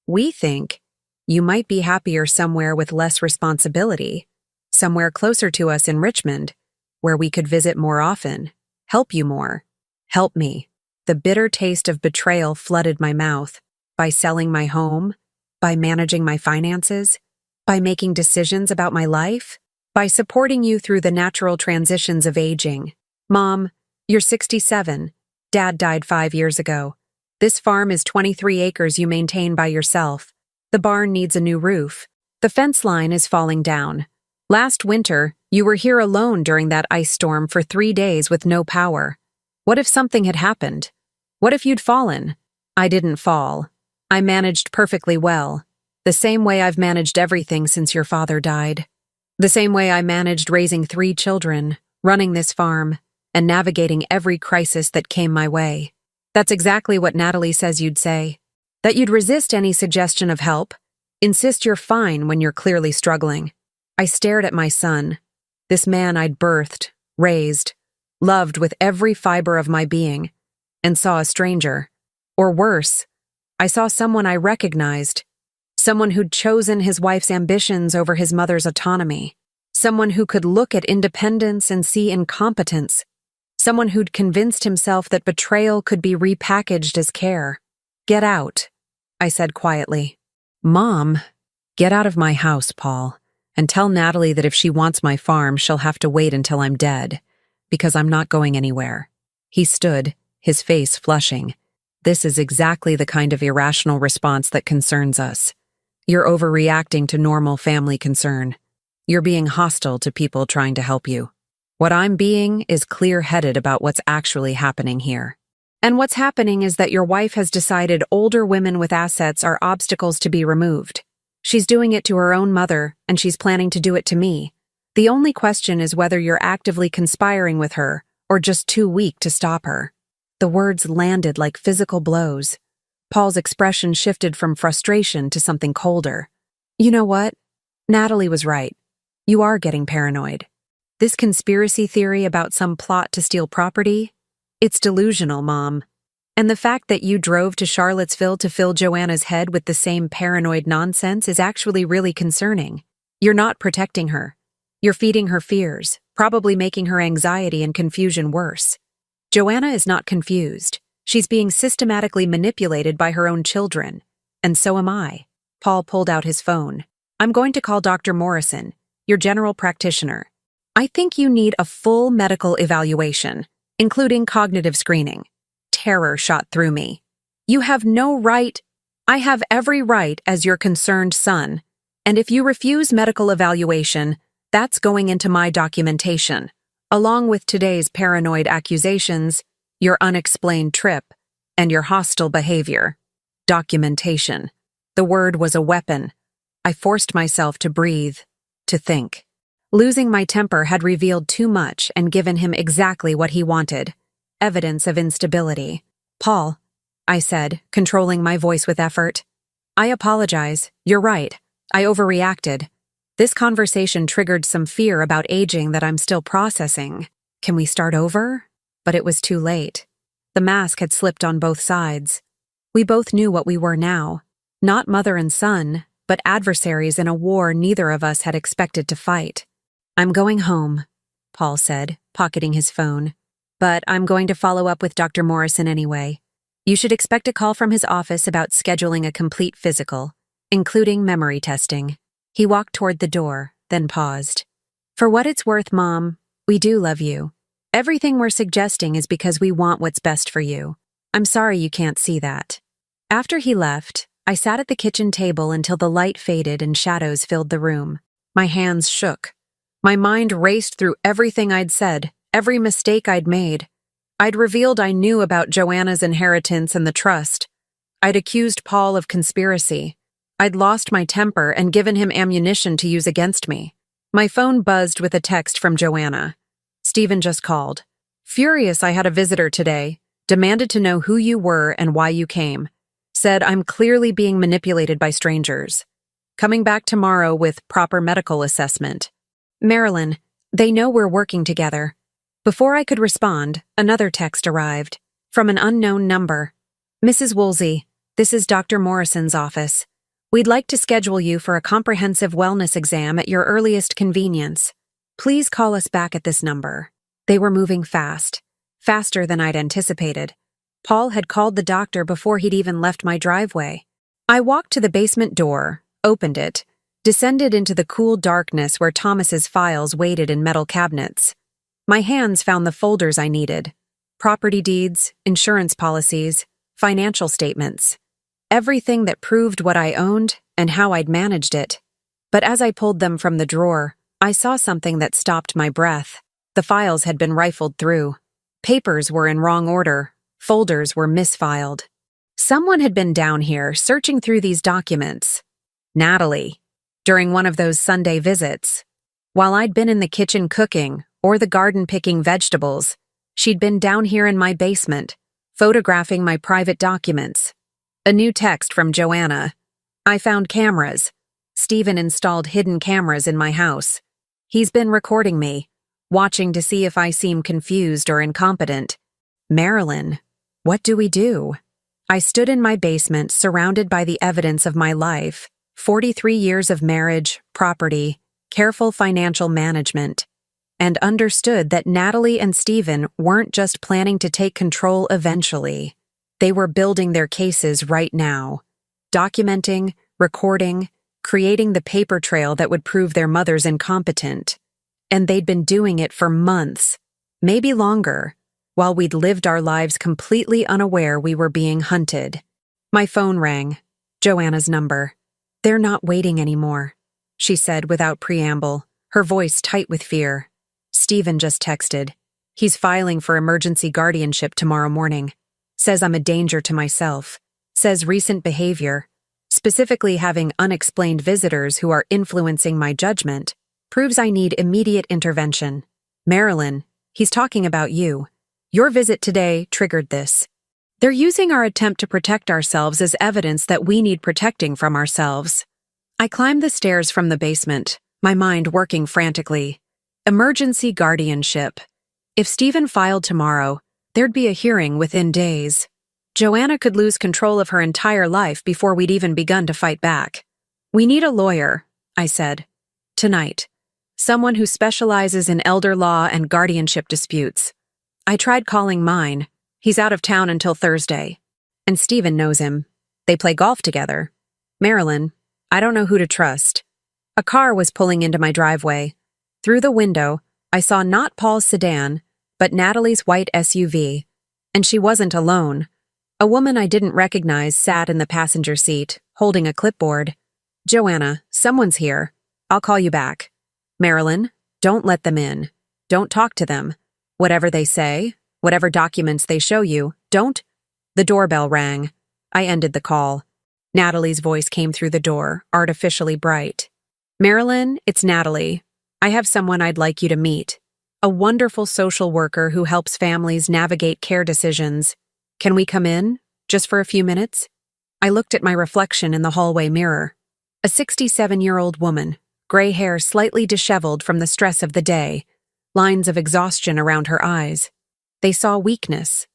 We think, you might be happier somewhere with less responsibility, somewhere closer to us in Richmond, where we could visit more often, help you more. Help me. The bitter taste of betrayal flooded my mouth. By selling my home, by managing my finances, by making decisions about my life, by supporting you through the natural transitions of aging. Mom, you're 67. Dad died 5 years ago. This farm is 23 acres you maintain by yourself. The barn needs a new roof. The fence line is falling down. Last winter, you were here alone during that ice storm for 3 days with no power. What if something had happened? What if you'd fallen? I didn't fall. I managed perfectly well. The same way I've managed everything since your father died. The same way I managed raising 3 children, running this farm, and navigating every crisis that came my way. That's exactly what Natalie says you'd say. That you'd resist any suggestion of help, insist you're fine when you're clearly struggling. I stared at my son, this man I'd birthed, raised, loved with every fiber of my being, and saw a stranger. Or worse, I saw someone I recognized, someone who'd chosen his wife's ambitions over his mother's autonomy, someone who could look at independence and see incompetence, someone who'd convinced himself that betrayal could be repackaged as care. Get out, I said quietly. Mom, get out of my house, Paul, and tell Natalie that if she wants my farm, she'll have to wait until I'm dead, because I'm not going anywhere. He stood, his face flushing. This is exactly the kind of irrational response that concerns us. You're overreacting to normal family concern. You're being hostile to people trying to help you. What I'm being is clear-headed about what's actually happening here. And what's happening is that your wife has decided older women with assets are obstacles to be removed. She's doing it to her own mother, and she's planning to do it to me. The only question is whether you're actively conspiring with her, or just too weak to stop her. The words landed like physical blows. Paul's expression shifted from frustration to something colder. You know what? Natalie was right. You are getting paranoid. This conspiracy theory about some plot to steal property? It's delusional, Mom. And the fact that you drove to Charlottesville to fill Joanna's head with the same paranoid nonsense is actually really concerning. You're not protecting her. You're feeding her fears, probably making her anxiety and confusion worse. Joanna is not confused. She's being systematically manipulated by her own children. And so am I. Paul pulled out his phone. I'm going to call Dr. Morrison, your general practitioner. I think you need a full medical evaluation, including cognitive screening. Terror shot through me. You have no right. I have every right as your concerned son. And if you refuse medical evaluation, that's going into my documentation, along with today's paranoid accusations, your unexplained trip, and your hostile behavior. Documentation. The word was a weapon. I forced myself to breathe, to think. Losing my temper had revealed too much and given him exactly what he wanted. Evidence of instability. Paul, I said, controlling my voice with effort. I apologize. You're right. I overreacted. This conversation triggered some fear about aging that I'm still processing. Can we start over? But it was too late. The mask had slipped on both sides. We both knew what we were now. Not mother and son, but adversaries in a war neither of us had expected to fight. I'm going home, Paul said, pocketing his phone. But I'm going to follow up with Dr. Morrison anyway. You should expect a call from his office about scheduling a complete physical, including memory testing. He walked toward the door, then paused. For what it's worth, Mom, we do love you. Everything we're suggesting is because we want what's best for you. I'm sorry you can't see that. After he left, I sat at the kitchen table until the light faded and shadows filled the room. My hands shook. My mind raced through everything I'd said, every mistake I'd made. I'd revealed I knew about Joanna's inheritance and the trust. I'd accused Paul of conspiracy. I'd lost my temper and given him ammunition to use against me. My phone buzzed with a text from Joanna. Stephen just called. Furious I had a visitor today, demanded to know who you were and why you came. Said I'm clearly being manipulated by strangers. Coming back tomorrow with proper medical assessment. Marilyn, they know we're working together. Before I could respond, another text arrived. From an unknown number. Mrs. Woolsey, this is Dr. Morrison's office. We'd like to schedule you for a comprehensive wellness exam at your earliest convenience. Please call us back at this number. They were moving fast. Faster than I'd anticipated. Paul had called the doctor before he'd even left my driveway. I walked to the basement door, opened it, descended into the cool darkness where Thomas's files waited in metal cabinets. My hands found the folders I needed. Property deeds, insurance policies, financial statements. Everything that proved what I owned and how I'd managed it. But as I pulled them from the drawer, I saw something that stopped my breath. The files had been rifled through. Papers were in wrong order. Folders were misfiled. Someone had been down here searching through these documents. Natalie. During one of those Sunday visits. While I'd been in the kitchen cooking or the garden picking vegetables, she'd been down here in my basement, photographing my private documents. A new text from Joanna. I found cameras. Stephen installed hidden cameras in my house. He's been recording me, watching to see if I seem confused or incompetent. Marilyn, what do we do? I stood in my basement surrounded by the evidence of my life, 43 years of marriage, property, careful financial management, and understood that Natalie and Stephen weren't just planning to take control eventually. They were building their cases right now, documenting, recording, creating the paper trail that would prove their mother's incompetent. And they'd been doing it for months, maybe longer, while we'd lived our lives completely unaware we were being hunted. My phone rang. Joanna's number. They're not waiting anymore, she said without preamble, her voice tight with fear. Stephen just texted. He's filing for emergency guardianship tomorrow morning. Says I'm a danger to myself. Says recent behavior, specifically having unexplained visitors who are influencing my judgment, proves I need immediate intervention. Marilyn, he's talking about you. Your visit today triggered this. They're using our attempt to protect ourselves as evidence that we need protecting from ourselves. I climbed the stairs from the basement, my mind working frantically. Emergency guardianship. If Stephen filed tomorrow, there'd be a hearing within days. Joanna could lose control of her entire life before we'd even begun to fight back. We need a lawyer, I said. Tonight. Someone who specializes in elder law and guardianship disputes. I tried calling mine. He's out of town until Thursday. And Stephen knows him. They play golf together. Marilyn, I don't know who to trust. A car was pulling into my driveway. Through the window, I saw not Paul's sedan, but Natalie's white SUV. And she wasn't alone. A woman I didn't recognize sat in the passenger seat, holding a clipboard. Joanna, someone's here. I'll call you back. Marilyn, don't let them in. Don't talk to them. Whatever they say, whatever documents they show you, don't. The doorbell rang. I ended the call. Natalie's voice came through the door, artificially bright. Marilyn, it's Natalie. I have someone I'd like you to meet. A wonderful social worker who helps families navigate care decisions. Can we come in? just for a few minutes? I looked at my reflection in the hallway mirror. A 67-year-old woman, gray hair slightly disheveled from the stress of the day, lines of exhaustion around her eyes. They saw weakness,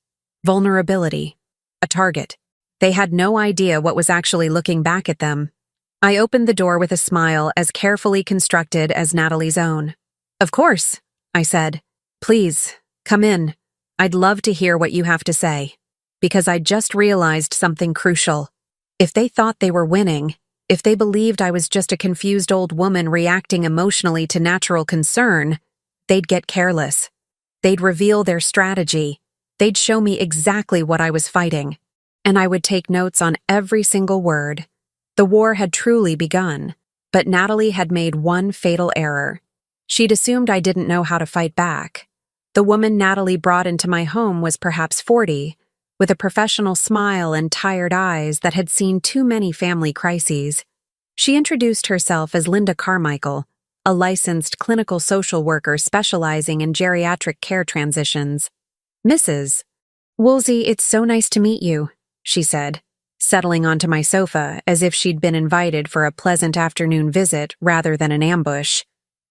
vulnerability, a target. They had no idea what was actually looking back at them. I opened the door with a smile as carefully constructed as Natalie's own. "Of course," I said. "Please, come in. I'd love to hear what you have to say." Because I just realized something crucial. If they thought they were winning, if they believed I was just a confused old woman reacting emotionally to natural concern, they'd get careless. They'd reveal their strategy. They'd show me exactly what I was fighting. And I would take notes on every single word. The war had truly begun, but Natalie had made one fatal error. She'd assumed I didn't know how to fight back. The woman Natalie brought into my home was perhaps 40, with a professional smile and tired eyes that had seen too many family crises. She introduced herself as Linda Carmichael, a licensed clinical social worker specializing in geriatric care transitions. "Mrs. Woolsey, it's so nice to meet you," she said, settling onto my sofa as if she'd been invited for a pleasant afternoon visit rather than an ambush.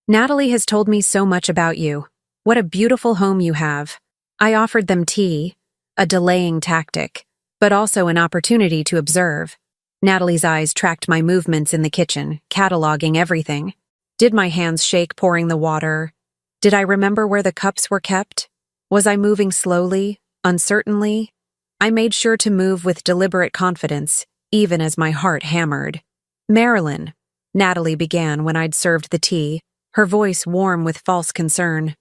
"Natalie has told me so much about you. What a beautiful home you have." I offered them tea, a delaying tactic, but also an opportunity to observe. Natalie's eyes tracked my movements in the kitchen, cataloging everything. Did my hands shake pouring the water? Did I remember where the cups were kept? Was I moving slowly, uncertainly? I made sure to move with deliberate confidence, even as my heart hammered. "Marilyn," Natalie began when I'd served the tea, her voice warm with false concern.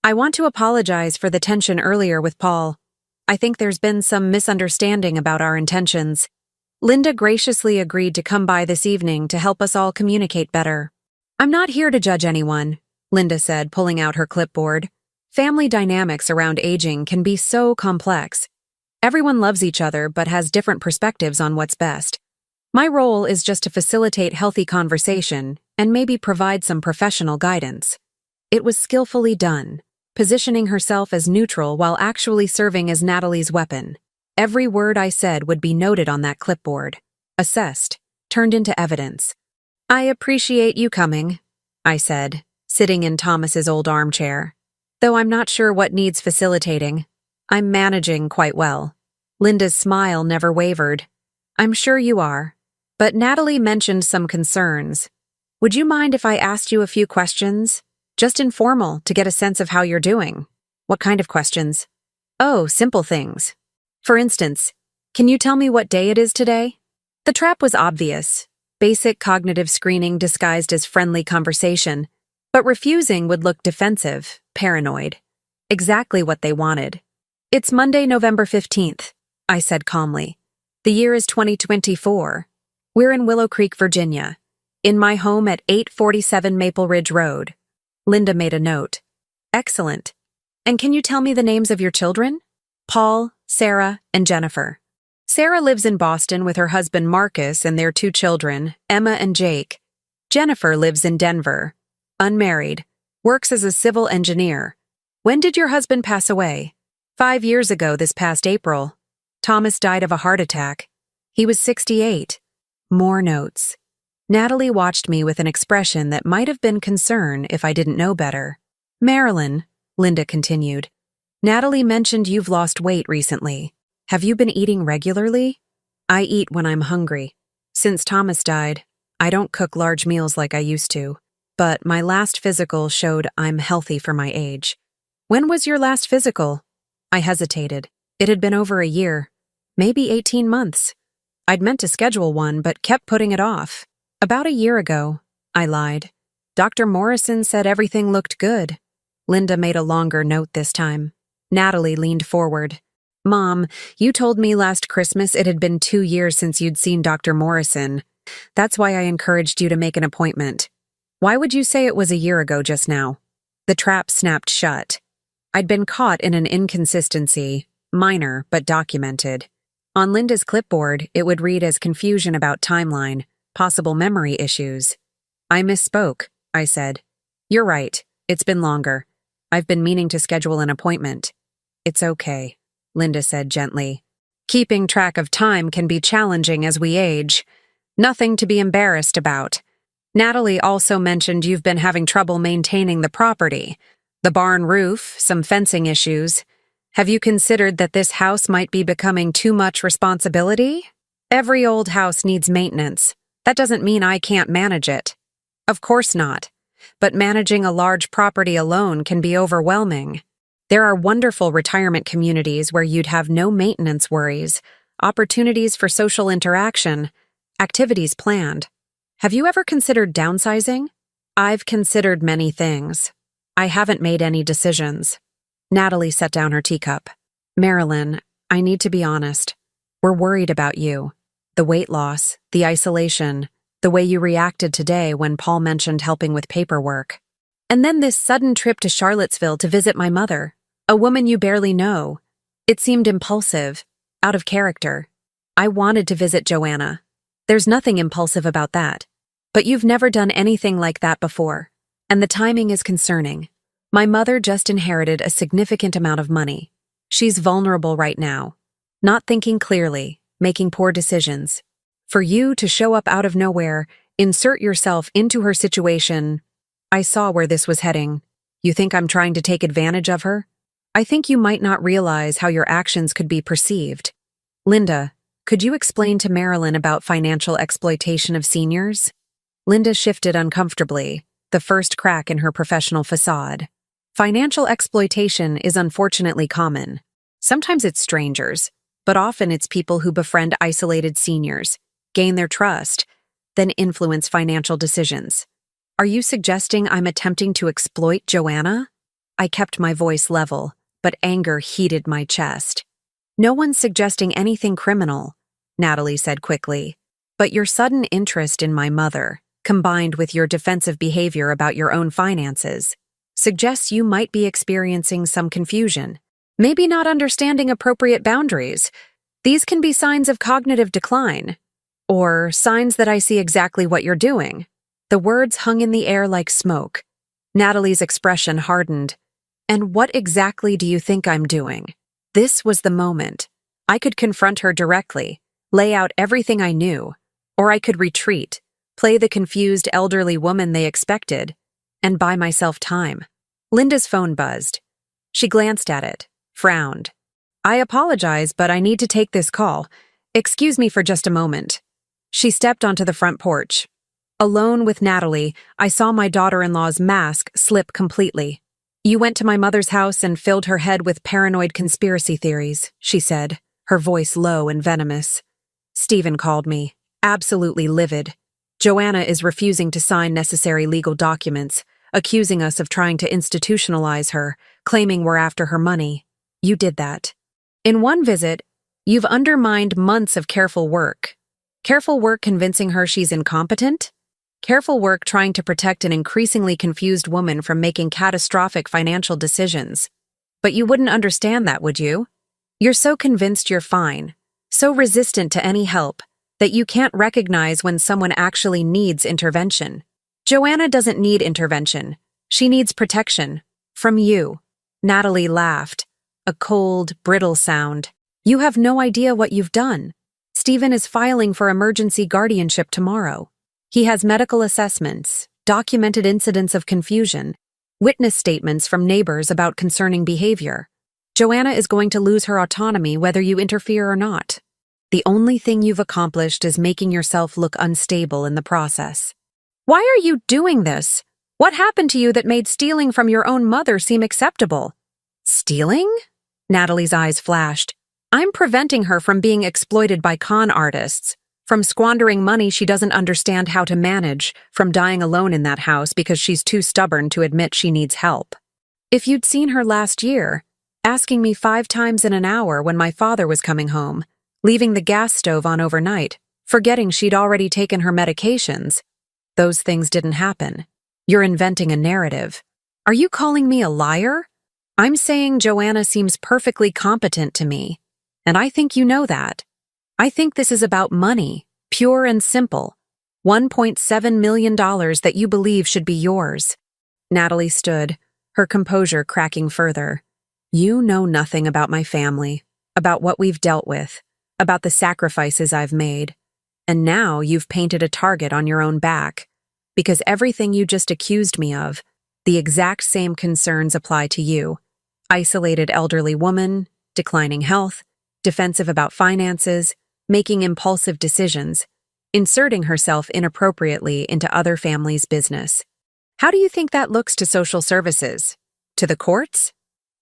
"I want to apologize for the tension earlier with Paul. I think there's been some misunderstanding about our intentions. Linda graciously agreed to come by this evening to help us all communicate better." "I'm not here to judge anyone," Linda said, pulling out her clipboard. "Family dynamics around aging can be so complex. Everyone loves each other but has different perspectives on what's best. My role is just to facilitate healthy conversation and maybe provide some professional guidance." It was skillfully done, positioning herself as neutral while actually serving as Natalie's weapon. Every word I said would be noted on that clipboard, assessed, turned into evidence. "I appreciate you coming," I said, sitting in Thomas's old armchair. "Though I'm not sure what needs facilitating. I'm managing quite well." Linda's smile never wavered. "I'm sure you are. But Natalie mentioned some concerns. Would you mind if I asked you a few questions? Just informal, to get a sense of how you're doing." "What kind of questions?" "Oh, simple things. For instance, can you tell me what day it is today?" The trap was obvious. Basic cognitive screening disguised as friendly conversation. But refusing would look defensive, paranoid. Exactly what they wanted. "It's Monday, November 15th, I said calmly. "The year is 2024. We're in Willow Creek, Virginia, in my home at 847 Maple Ridge Road." Linda made a note. "Excellent. And can you tell me the names of your children?" "Paul, Sarah, and Jennifer." "Sarah lives in Boston with her husband Marcus and their 2 children, Emma and Jake. Jennifer lives in Denver, unmarried, works as a civil engineer. When did your husband pass away?" 5 years ago this past April. Thomas died of a heart attack. He was 68. More notes. Natalie watched me with an expression that might have been concern if I didn't know better. "Marilyn," Linda continued, "Natalie mentioned you've lost weight recently. Have you been eating regularly?" "I eat when I'm hungry. Since Thomas died, I don't cook large meals like I used to. But my last physical showed I'm healthy for my age." "When was your last physical?" I hesitated. It had been over a year, maybe 18 months. I'd meant to schedule one, but kept putting it off. "About a year ago," I lied. "Dr. Morrison said everything looked good." Linda made a longer note this time. Natalie leaned forward. "Mom, you told me last Christmas it had been 2 years since you'd seen Dr. Morrison. That's why I encouraged you to make an appointment. Why would you say it was a year ago just now?" The trap snapped shut. I'd been caught in an inconsistency, minor but documented. On Linda's clipboard, it would read as confusion about timeline, possible memory issues. "I misspoke," I said. "You're right. It's been longer. I've been meaning to schedule an appointment." "It's okay," Linda said gently. Keeping track of time can be challenging as we age. Nothing to be embarrassed about. Natalie also mentioned you've been having trouble maintaining the property. The barn roof, some fencing issues. Have you considered that this house might be becoming too much responsibility? Every old house needs maintenance. That doesn't mean I can't manage it. Of course not. But managing a large property alone can be overwhelming. There are wonderful retirement communities where you'd have no maintenance worries, opportunities for social interaction, activities planned. Have you ever considered downsizing? I've considered many things. I haven't made any decisions. Natalie set down her teacup. Marilyn, I need to be honest. We're worried about you. The weight loss, the isolation, the way you reacted today when Paul mentioned helping with paperwork. And then this sudden trip to Charlottesville to visit my mother, a woman you barely know. It seemed impulsive, out of character. I wanted to visit Joanna. There's nothing impulsive about that. But you've never done anything like that before, and the timing is concerning. My mother just inherited a significant amount of money. She's vulnerable right now, not thinking clearly, making poor decisions. For you to show up out of nowhere, insert yourself into her situation, I saw where this was heading. You think I'm trying to take advantage of her? I think you might not realize how your actions could be perceived. Linda, could you explain to Marilyn about financial exploitation of seniors? Linda shifted uncomfortably, the first crack in her professional facade. Financial exploitation is unfortunately common. Sometimes it's strangers, but often it's people who befriend isolated seniors, gain their trust, then influence financial decisions. Are you suggesting I'm attempting to exploit Joanna? I kept my voice level, but anger heated my chest. No one's suggesting anything criminal, Natalie said quickly. But your sudden interest in my mother, combined with your defensive behavior about your own finances, suggests you might be experiencing some confusion, maybe not understanding appropriate boundaries. These can be signs of cognitive decline, or signs that I see exactly what you're doing. The words hung in the air like smoke. Natalie's expression hardened. And what exactly do you think I'm doing? This was the moment. I could confront her directly, lay out everything I knew, or I could retreat, play the confused elderly woman they expected, and buy myself time. Linda's phone buzzed. She glanced at it, frowned. I apologize, but I need to take this call. Excuse me for just a moment. She stepped onto the front porch. Alone with Natalie, I saw my daughter-in-law's mask slip completely. You went to my mother's house and filled her head with paranoid conspiracy theories, she said, her voice low and venomous. Stephen called me, absolutely livid. Joanna is refusing to sign necessary legal documents, accusing us of trying to institutionalize her, claiming we're after her money. You did that. In one visit, you've undermined months of careful work. Careful work convincing her she's incompetent? Careful work trying to protect an increasingly confused woman from making catastrophic financial decisions. But you wouldn't understand that, would you? You're so convinced you're fine, so resistant to any help, that you can't recognize when someone actually needs intervention. Joanna doesn't need intervention. She needs protection. From you. Natalie laughed. A cold, brittle sound. You have no idea what you've done. Stephen is filing for emergency guardianship tomorrow. He has medical assessments, documented incidents of confusion, witness statements from neighbors about concerning behavior. Joanna is going to lose her autonomy whether you interfere or not. The only thing you've accomplished is making yourself look unstable in the process. Why are you doing this? What happened to you that made stealing from your own mother seem acceptable? Stealing? Natalie's eyes flashed. I'm preventing her from being exploited by con artists, from squandering money she doesn't understand how to manage, from dying alone in that house because she's too stubborn to admit she needs help. If you'd seen her last year, asking me 5 times in an hour when my father was coming home, leaving the gas stove on overnight, forgetting she'd already taken her medications, those things didn't happen. You're inventing a narrative. Are you calling me a liar? I'm saying Joanna seems perfectly competent to me, and I think you know that. I think this is about money, pure and simple. $1.7 million that you believe should be yours. Natalie stood, her composure cracking further. You know nothing about my family, about what we've dealt with. about the sacrifices I've made. And now you've painted a target on your own back. Because everything you just accused me of, the exact same concerns apply to you. Isolated elderly woman, declining health, defensive about finances, making impulsive decisions, inserting herself inappropriately into other families' business. How do you think that looks to social services? To the courts?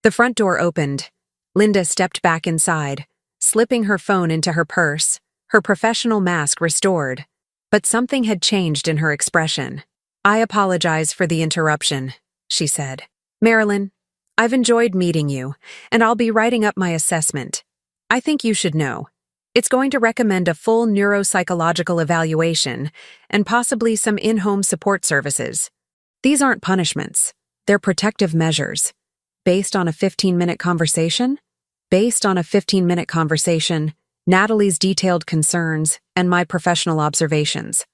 The front door opened. Linda stepped back inside, slipping her phone into her purse, her professional mask restored. But something had changed in her expression. "I apologize for the interruption," she said. "Marilyn, I've enjoyed meeting you, and I'll be writing up my assessment. I think you should know. It's going to recommend a full neuropsychological evaluation and possibly some in-home support services. These aren't punishments. They're protective measures. Based on a 15-minute conversation? Based on a 15-minute conversation, Natalie's detailed concerns, and my professional observations.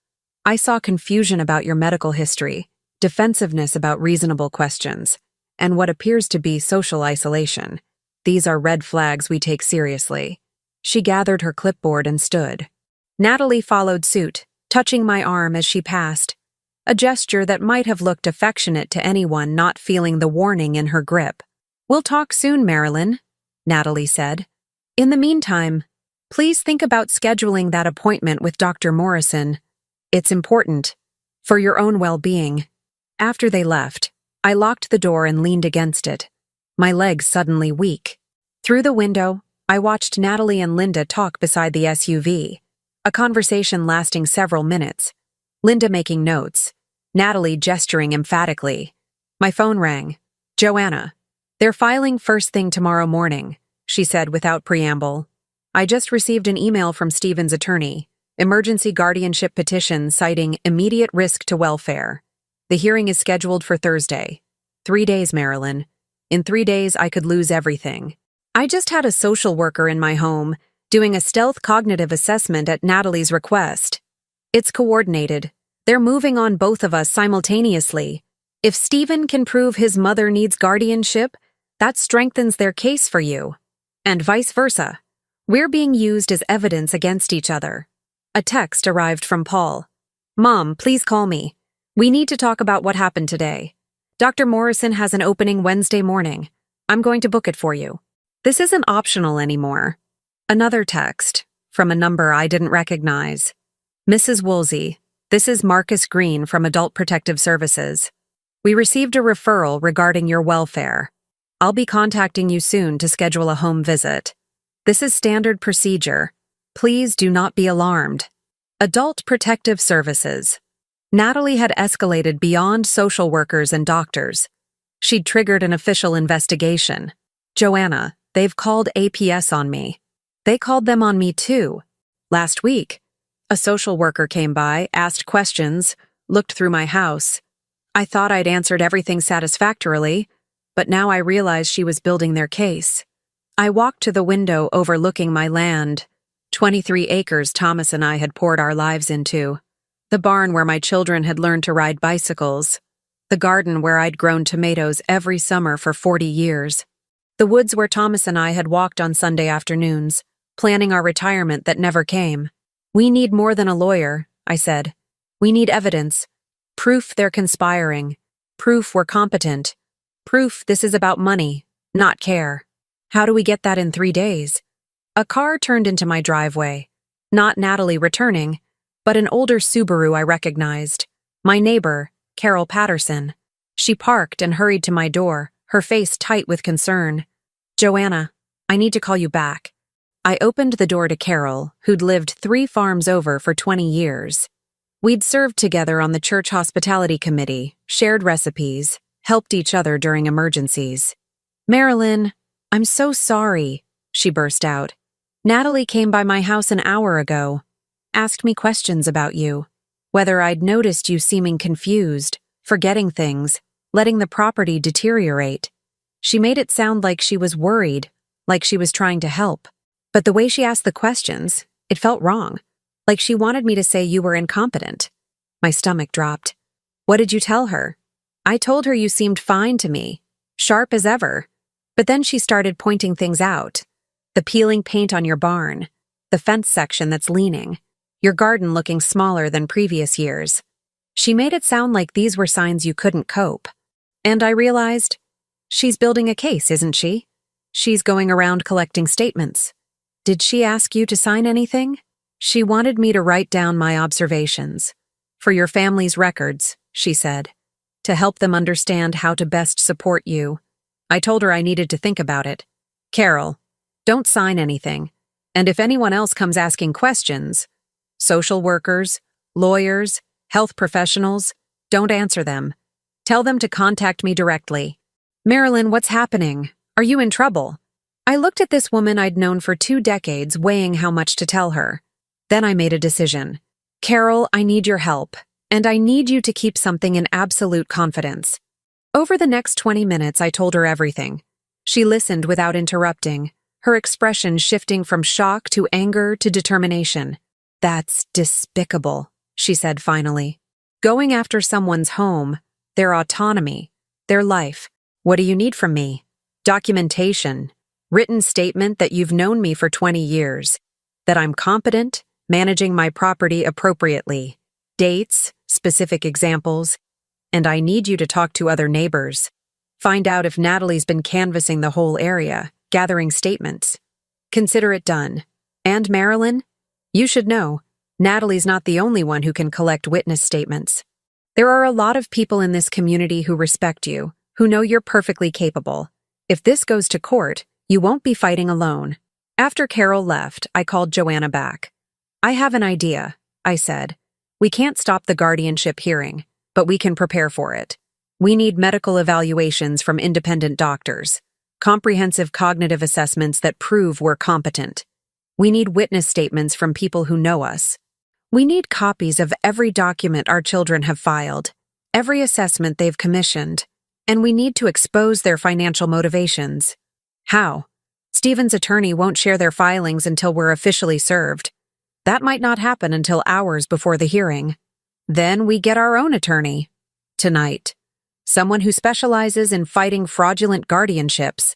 I saw confusion about your medical history, defensiveness about reasonable questions, and what appears to be social isolation. These are red flags we take seriously." She gathered her clipboard and stood. Natalie followed suit, touching my arm as she passed, a gesture that might have looked affectionate to anyone not feeling the warning in her grip. "We'll talk soon, Marilyn," Natalie said. "In the meantime, please think about scheduling that appointment with Dr. Morrison. It's important. For your own well-being." After they left, I locked the door and leaned against it, my legs suddenly weak. Through the window, I watched Natalie and Linda talk beside the SUV, a conversation lasting several minutes. Linda making notes, Natalie gesturing emphatically. My phone rang. "Joanna, they're filing first thing tomorrow morning," she said without preamble. "I just received an email from Stephen's attorney, emergency guardianship petition citing immediate risk to welfare. The hearing is scheduled for Thursday. 3 days, Marilyn. In 3 days, I could lose everything. I just had a social worker in my home doing a stealth cognitive assessment at Natalie's request. It's coordinated. They're moving on both of us simultaneously. If Stephen can prove his mother needs guardianship, that strengthens their case for you. And vice versa. We're being used as evidence against each other." A text arrived from Paul. "Mom, please call me. We need to talk about what happened today. Dr. Morrison has an opening Wednesday morning. I'm going to book it for you. This isn't optional anymore." Another text, from a number I didn't recognize. "Mrs. Woolsey, this is Marcus Green from Adult Protective Services. We received a referral regarding your welfare. I'll be contacting you soon to schedule a home visit. This is standard procedure. Please do not be alarmed. Adult Protective Services." Natalie had escalated beyond social workers and doctors. She'd triggered an official investigation. "Joanna, they've called APS on me. They called them on me too. Last week, a social worker came by, asked questions, looked through my house. I thought I'd answered everything satisfactorily, but now I realized she was building their case. I walked to the window overlooking my land, 23 acres Thomas and I had poured our lives into, the barn where my children had learned to ride bicycles, the garden where I'd grown tomatoes every summer for 40 years, the woods where Thomas and I had walked on Sunday afternoons, planning our retirement that never came. "We need more than a lawyer," I said. "We need evidence. Proof they're conspiring. Proof we're competent. Proof this is about money, not care. How do we get that in 3 days?" A car turned into my driveway. Not Natalie returning, but an older Subaru I recognized. My neighbor, Carol Patterson. She parked and hurried to my door, her face tight with concern. "Joanna, I need to call you back." I opened the door to Carol, who'd lived 3 farms over for 20 years. We'd served together on the church hospitality committee, shared recipes, helped each other during emergencies. "Marilyn, I'm so sorry," she burst out. "Natalie came by my house an hour ago, asked me questions about you, whether I'd noticed you seeming confused, forgetting things, letting the property deteriorate. She made it sound like she was worried, like she was trying to help. But the way she asked the questions, it felt wrong, like she wanted me to say you were incompetent." My stomach dropped. "What did you tell her?" "I told her you seemed fine to me, sharp as ever. But then she started pointing things out. The peeling paint on your barn, the fence section that's leaning, your garden looking smaller than previous years. She made it sound like these were signs you couldn't cope. And I realized, she's building a case, isn't she? She's going around collecting statements. Did she ask you to sign anything? She wanted me to write down my observations. For your family's records, she said, to help them understand how to best support you. I told her I needed to think about it. Carol, don't sign anything. And if anyone else comes asking questions, social workers, lawyers, health professionals, don't answer them. Tell them to contact me directly. Marilyn, what's happening? Are you in trouble? I looked at this woman I'd known for 2 decades, weighing how much to tell her. Then I made a decision. Carol, I need your help, and I need you to keep something in absolute confidence. Over the next 20 minutes, I told her everything. She listened without interrupting, her expression shifting from shock to anger to determination. That's despicable, she said finally. Going after someone's home, their autonomy, their life. What do you need from me? Documentation, written statement that you've known me for 20 years, that I'm competent, managing my property appropriately, dates, specific examples, and I need you to talk to other neighbors. Find out if Natalie's been canvassing the whole area, gathering statements. Consider it done. And Marilyn, you should know, Natalie's not the only one who can collect witness statements. There are a lot of people in this community who respect you, who know you're perfectly capable. If this goes to court, you won't be fighting alone. After Carol left, I called Joanna back. I have an idea, I said. We can't stop the guardianship hearing, but we can prepare for it. We need medical evaluations from independent doctors, comprehensive cognitive assessments that prove we're competent. We need witness statements from people who know us. We need copies of every document our children have filed, every assessment they've commissioned, and we need to expose their financial motivations. How? Stephen's attorney won't share their filings until we're officially served. That might not happen until hours before the hearing. Then we get our own attorney. Tonight. Someone who specializes in fighting fraudulent guardianships.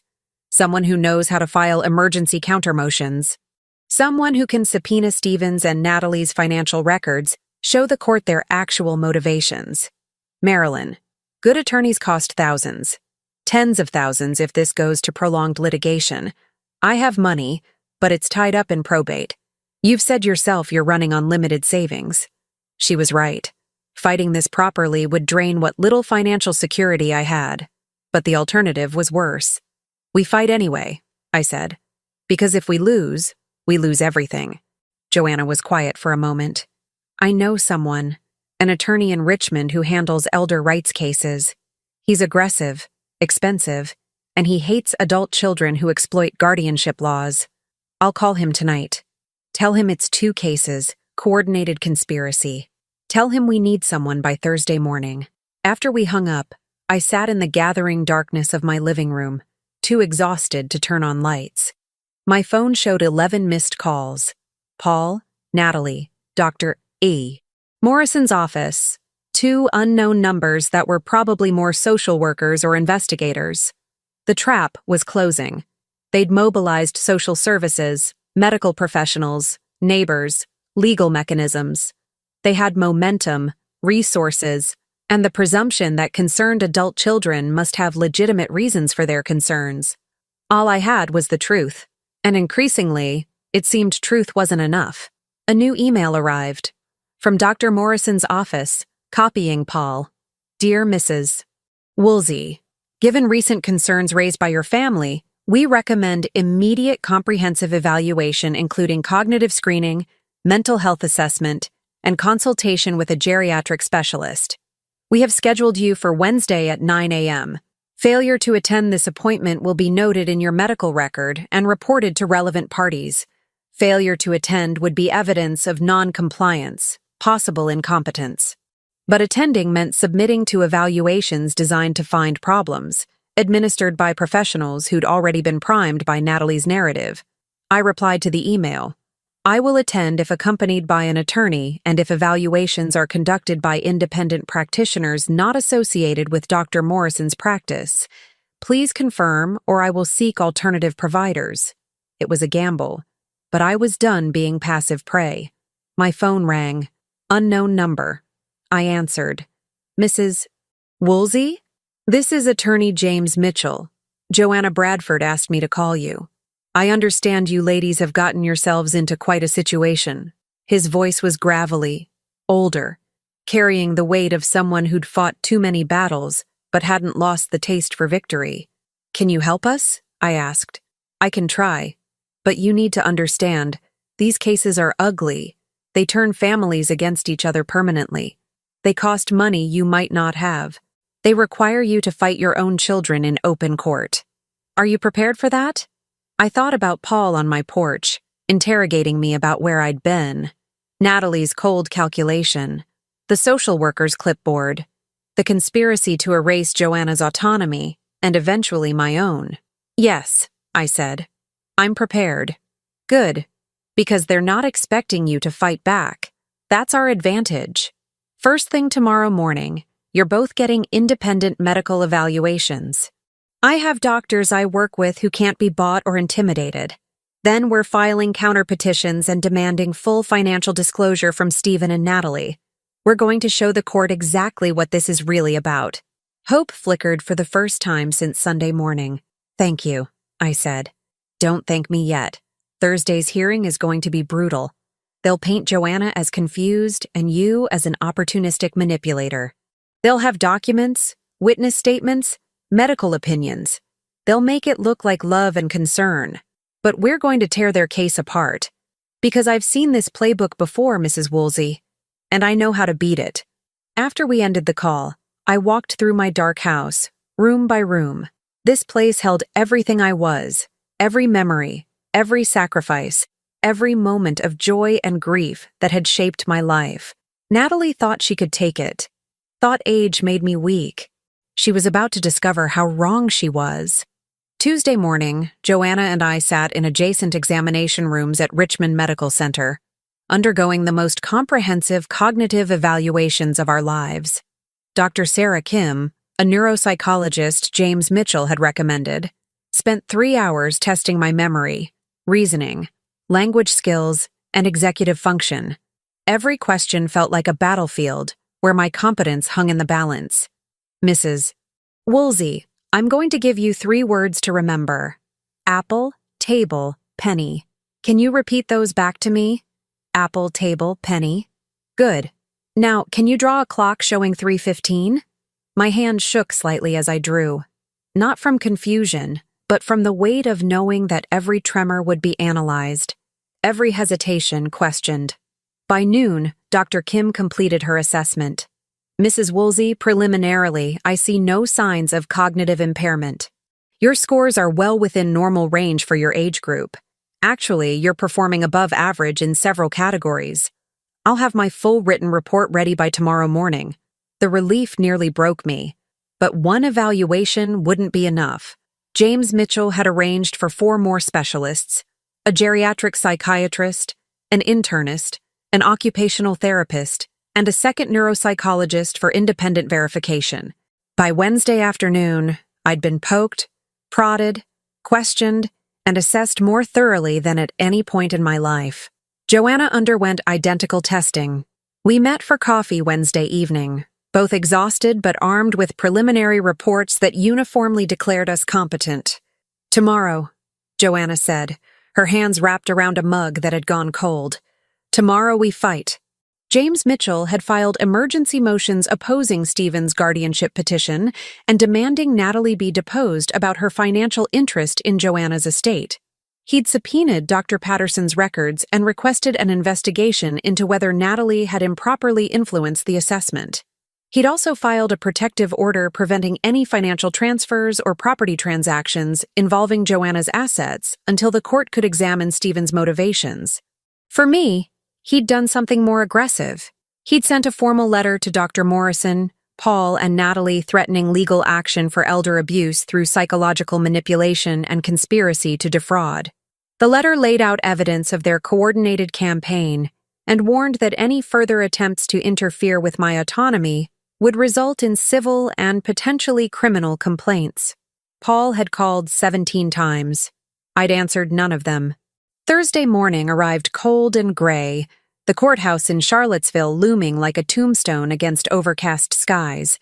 Someone who knows how to file emergency countermotions. Someone who can subpoena Stephen's and Natalie's financial records, show the court their actual motivations. Marilyn. Good attorneys cost thousands. Tens of thousands if this goes to prolonged litigation. I have money, but it's tied up in probate. You've said yourself you're running on limited savings. She was right. Fighting this properly would drain what little financial security I had. But the alternative was worse. We fight anyway, I said. Because if we lose everything. Joanna was quiet for a moment. I know someone, an attorney in Richmond who handles elder rights cases. He's aggressive, expensive, and he hates adult children who exploit guardianship laws. I'll call him tonight. Tell him it's 2 cases, coordinated conspiracy. Tell him we need someone by Thursday morning. After we hung up, I sat in the gathering darkness of my living room, too exhausted to turn on lights. My phone showed 11 missed calls. Paul, Natalie, Dr. E. Morrison's office. 2 unknown numbers that were probably more social workers or investigators. The trap was closing. They'd mobilized social services, medical professionals, neighbors, legal mechanisms. They had momentum, resources, and the presumption that concerned adult children must have legitimate reasons for their concerns. All I had was the truth, and increasingly, it seemed truth wasn't enough. A new email arrived. From Dr. Morrison's office, copying Paul. Dear Mrs. Woolsey, given recent concerns raised by your family, we recommend immediate comprehensive evaluation including cognitive screening, mental health assessment, and consultation with a geriatric specialist. We have scheduled you for Wednesday at 9 a.m. Failure to attend this appointment will be noted in your medical record and reported to relevant parties. Failure to attend would be evidence of non-compliance, possible incompetence. But attending meant submitting to evaluations designed to find problems, administered by professionals who'd already been primed by Natalie's narrative. I replied to the email. I will attend if accompanied by an attorney and if evaluations are conducted by independent practitioners not associated with Dr. Morrison's practice. Please confirm or I will seek alternative providers. It was a gamble, but I was done being passive prey. My phone rang. Unknown number. I answered. Mrs. Woolsey? This is Attorney James Mitchell. Joanna Bradford asked me to call you. I understand you ladies have gotten yourselves into quite a situation. His voice was gravelly, older, carrying the weight of someone who'd fought too many battles but hadn't lost the taste for victory. Can you help us? I asked. I can try, but you need to understand, these cases are ugly. They turn families against each other permanently. They cost money you might not have. They require you to fight your own children in open court. Are you prepared for that? I thought about Paul on my porch, interrogating me about where I'd been, Natalie's cold calculation, the social worker's clipboard, the conspiracy to erase Joanna's autonomy, and eventually my own. Yes, I said. I'm prepared. Good, because they're not expecting you to fight back. That's our advantage. First thing tomorrow morning, you're both getting independent medical evaluations. I have doctors I work with who can't be bought or intimidated. Then we're filing counterpetitions and demanding full financial disclosure from Stephen and Natalie. We're going to show the court exactly what this is really about. Hope flickered for the first time since Sunday morning. Thank you, I said. Don't thank me yet. Thursday's hearing is going to be brutal. They'll paint Joanna as confused and you as an opportunistic manipulator. They'll have documents, witness statements, medical opinions. They'll make it look like love and concern. But we're going to tear their case apart. Because I've seen this playbook before, Mrs. Woolsey, and I know how to beat it. After we ended the call, I walked through my dark house, room by room. This place held everything I was, every memory, every sacrifice, every moment of joy and grief that had shaped my life. Natalie thought she could take it. Thought age made me weak. She was about to discover how wrong she was. Tuesday morning, Joanna and I sat in adjacent examination rooms at Richmond Medical Center, undergoing the most comprehensive cognitive evaluations of our lives. Dr. Sarah Kim, a neuropsychologist James Mitchell had recommended, spent 3 hours testing my memory, reasoning, language skills, and executive function. Every question felt like a battlefield where my competence hung in the balance. Mrs. Woolsey, I'm going to give you 3 words to remember. Apple, table, penny. Can you repeat those back to me? Apple, table, penny. Good. Now, can you draw a clock showing 3:15? My hand shook slightly as I drew. Not from confusion, but from the weight of knowing that every tremor would be analyzed, every hesitation questioned. By noon, Dr. Kim completed her assessment. Mrs. Woolsey, preliminarily, I see no signs of cognitive impairment. Your scores are well within normal range for your age group. Actually, you're performing above average in several categories. I'll have my full written report ready by tomorrow morning. The relief nearly broke me. But one evaluation wouldn't be enough. James Mitchell had arranged for 4 more specialists, a geriatric psychiatrist, an internist, an occupational therapist, and a second neuropsychologist for independent verification. By Wednesday afternoon, I'd been poked, prodded, questioned, and assessed more thoroughly than at any point in my life. Joanna underwent identical testing. We met for coffee Wednesday evening, both exhausted but armed with preliminary reports that uniformly declared us competent. Tomorrow, Joanna said, her hands wrapped around a mug that had gone cold. Tomorrow we fight. James Mitchell had filed emergency motions opposing Stephen's guardianship petition and demanding Natalie be deposed about her financial interest in Joanna's estate. He'd subpoenaed Dr. Patterson's records and requested an investigation into whether Natalie had improperly influenced the assessment. He'd also filed a protective order preventing any financial transfers or property transactions involving Joanna's assets until the court could examine Stephen's motivations. For me, he'd done something more aggressive. He'd sent a formal letter to Dr. Morrison, Paul, and Natalie threatening legal action for elder abuse through psychological manipulation and conspiracy to defraud. The letter laid out evidence of their coordinated campaign and warned that any further attempts to interfere with my autonomy would result in civil and potentially criminal complaints. Paul had called 17 times. I'd answered none of them. Thursday morning arrived cold and gray, the courthouse in Charlottesville looming like a tombstone against overcast skies.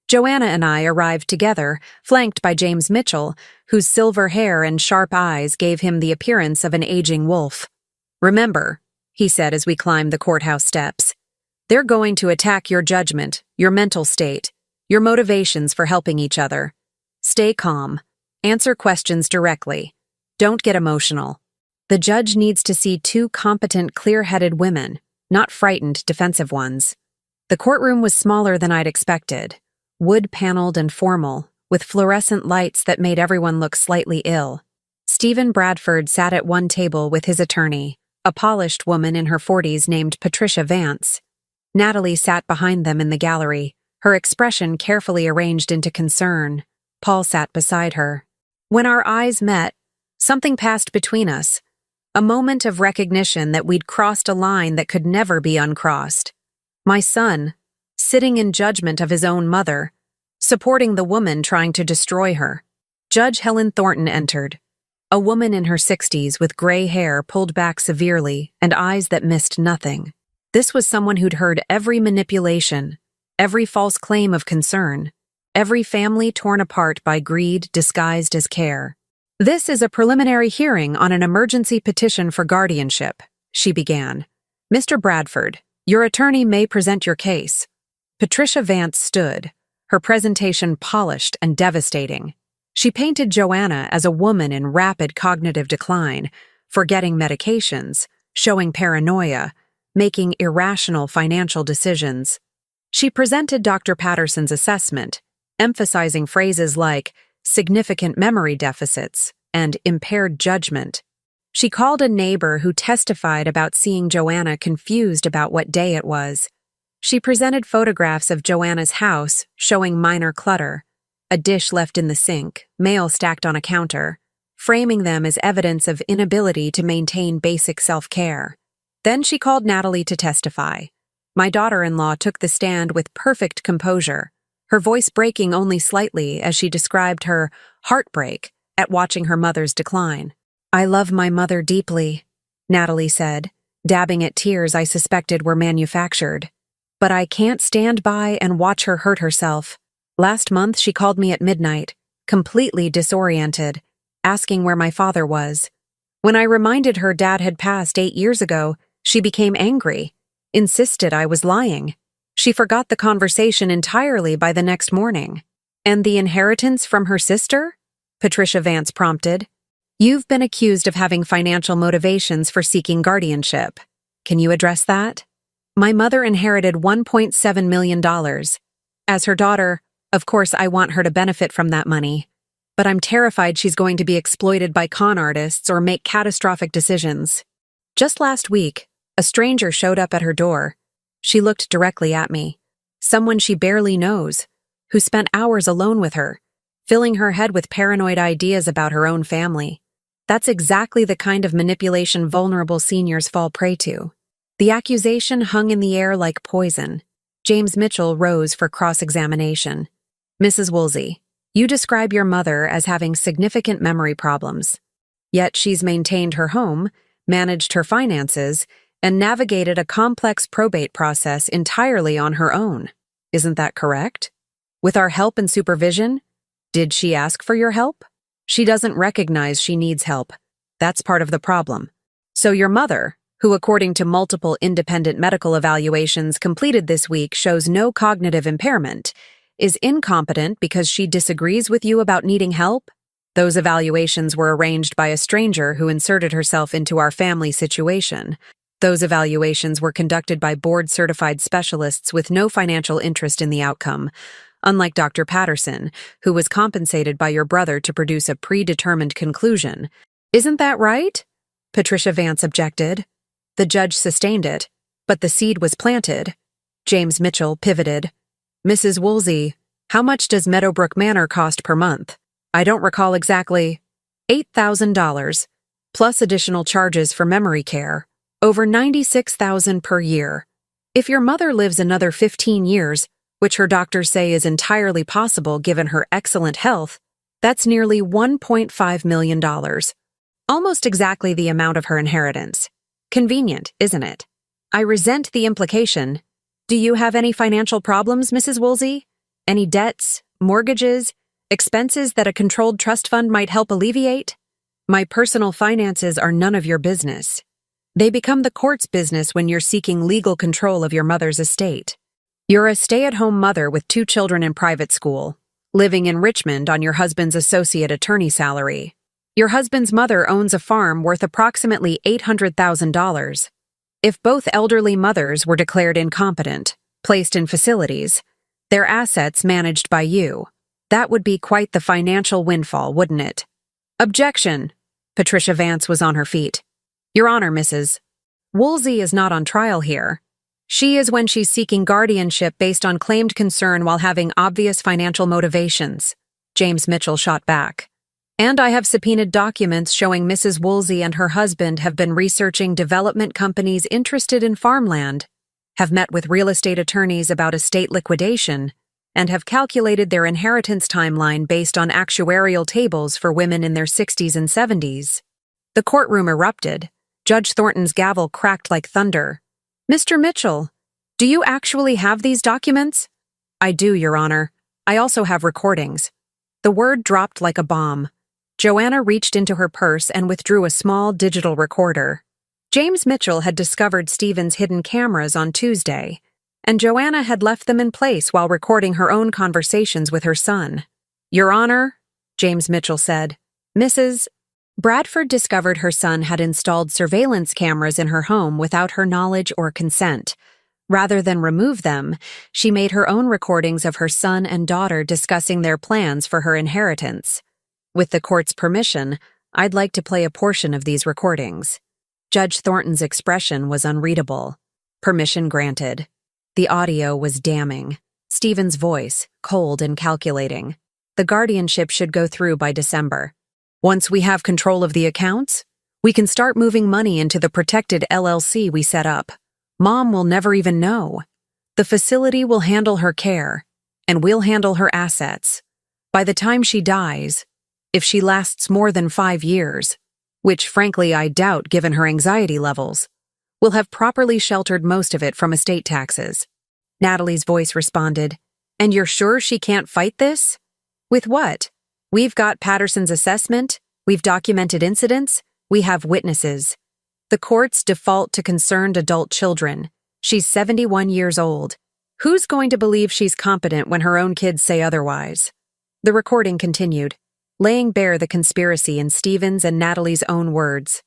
Joanna and I arrived together, flanked by James Mitchell, whose silver hair and sharp eyes gave him the appearance of an aging wolf. "Remember," he said as we climbed the courthouse steps, "they're going to attack your judgment, your mental state, your motivations for helping each other. Stay calm. Answer questions directly. Don't get emotional. The judge needs to see two competent, clear-headed women, not frightened, defensive ones." The courtroom was smaller than I'd expected, wood-paneled and formal, with fluorescent lights that made everyone look slightly ill. Stephen Bradford sat at one table with his attorney, a polished woman in her 40s named Patricia Vance. Natalie sat behind them in the gallery, her expression carefully arranged into concern. Paul sat beside her. When our eyes met, something passed between us, a moment of recognition that we'd crossed a line that could never be uncrossed. My son, sitting in judgment of his own mother, supporting the woman trying to destroy her. Judge Helen Thornton entered, a woman in her 60s with gray hair pulled back severely and eyes that missed nothing. This was someone who'd heard every manipulation, every false claim of concern, every family torn apart by greed disguised as care. "This is a preliminary hearing on an emergency petition for guardianship," she began. "Mr. Bradford, your attorney may present your case." Patricia Vance stood, her presentation polished and devastating. She painted Joanna as a woman in rapid cognitive decline, forgetting medications, showing paranoia, making irrational financial decisions. She presented Dr. Patterson's assessment, emphasizing phrases like significant memory deficits and impaired judgment. She called a neighbor who testified about seeing Joanna confused about what day it was. She presented photographs of Joanna's house showing minor clutter, a dish left in the sink, mail stacked on a counter, framing them as evidence of inability to maintain basic self-care. Then she called Natalie to testify. My daughter-in-law took the stand with perfect composure, her voice breaking only slightly as she described her heartbreak at watching her mother's decline. "I love my mother deeply," Natalie said, dabbing at tears I suspected were manufactured. "But I can't stand by and watch her hurt herself. Last month she called me at midnight, completely disoriented, asking where my father was. When I reminded her Dad had passed 8 years ago, she became angry, insisted I was lying. She forgot the conversation entirely by the next morning." "And the inheritance from her sister?" Patricia Vance prompted. "You've been accused of having financial motivations for seeking guardianship. Can you address that?" "My mother inherited $1.7 million. As her daughter, of course I want her to benefit from that money. But I'm terrified she's going to be exploited by con artists or make catastrophic decisions." Just last week, a stranger showed up at her door. She looked directly at me. Someone she barely knows, who spent hours alone with her, filling her head with paranoid ideas about her own family. That's exactly the kind of manipulation vulnerable seniors fall prey to. The accusation hung in the air like poison. James Mitchell rose for cross-examination. "Mrs. Woolsey, you describe your mother as having significant memory problems. Yet she's maintained her home, managed her finances, and navigated a complex probate process entirely on her own. Isn't that correct? With our help and supervision, did she ask for your help? She doesn't recognize she needs help. That's part of the problem. So your mother, who according to multiple independent medical evaluations completed this week shows no cognitive impairment, is incompetent because she disagrees with you about needing help? Those evaluations were arranged by a stranger who inserted herself into our family situation. Those evaluations were conducted by board-certified specialists with no financial interest in the outcome, unlike Dr. Patterson, who was compensated by your brother to produce a predetermined conclusion. Isn't that right?" Patricia Vance objected. The judge sustained it, but the seed was planted. James Mitchell pivoted. "Mrs. Woolsey, how much does Meadowbrook Manor cost per month?" "I don't recall exactly." $8,000, plus additional charges for memory care. Over $96,000 per year. If your mother lives another 15 years, which her doctors say is entirely possible given her excellent health, that's nearly $1.5 million. Almost exactly the amount of her inheritance. Convenient, isn't it? I resent the implication. Do you have any financial problems, Mrs. Woolsey? Any debts, mortgages, expenses that a controlled trust fund might help alleviate? My personal finances are none of your business. They become the court's business when you're seeking legal control of your mother's estate. You're a stay-at-home mother with 2 children in private school, living in Richmond on your husband's associate attorney salary. Your husband's mother owns a farm worth approximately $800,000. If both elderly mothers were declared incompetent, placed in facilities, their assets managed by you, that would be quite the financial windfall, wouldn't it? Objection! Patricia Vance was on her feet. Your Honor, Mrs. Woolsey is not on trial here. She is when she's seeking guardianship based on claimed concern while having obvious financial motivations. James Mitchell shot back. And I have subpoenaed documents showing Mrs. Woolsey and her husband have been researching development companies interested in farmland, have met with real estate attorneys about estate liquidation, and have calculated their inheritance timeline based on actuarial tables for women in their 60s and 70s. The courtroom erupted. Judge Thornton's gavel cracked like thunder. Mr. Mitchell, do you actually have these documents? I do, Your Honor. I also have recordings. The word dropped like a bomb. Joanna reached into her purse and withdrew a small digital recorder. James Mitchell had discovered Stephen's hidden cameras on Tuesday, and Joanna had left them in place while recording her own conversations with her son. Your Honor, James Mitchell said, Mrs. Bradford discovered her son had installed surveillance cameras in her home without her knowledge or consent. Rather than remove them, she made her own recordings of her son and daughter discussing their plans for her inheritance. With the court's permission, I'd like to play a portion of these recordings. Judge Thornton's expression was unreadable. Permission granted. The audio was damning. Stephen's voice, cold and calculating. The guardianship should go through by December. Once we have control of the accounts, we can start moving money into the protected LLC we set up. Mom will never even know. The facility will handle her care, and we'll handle her assets. By the time she dies, if she lasts more than 5 years, which frankly I doubt given her anxiety levels, we'll have properly sheltered most of it from estate taxes. Natalie's voice responded, And you're sure she can't fight this? With what? We've got Patterson's assessment, we've documented incidents, we have witnesses. The courts default to concerned adult children. She's 71 years old. Who's going to believe she's competent when her own kids say otherwise? The recording continued, laying bare the conspiracy in Stephen's and Natalie's own words,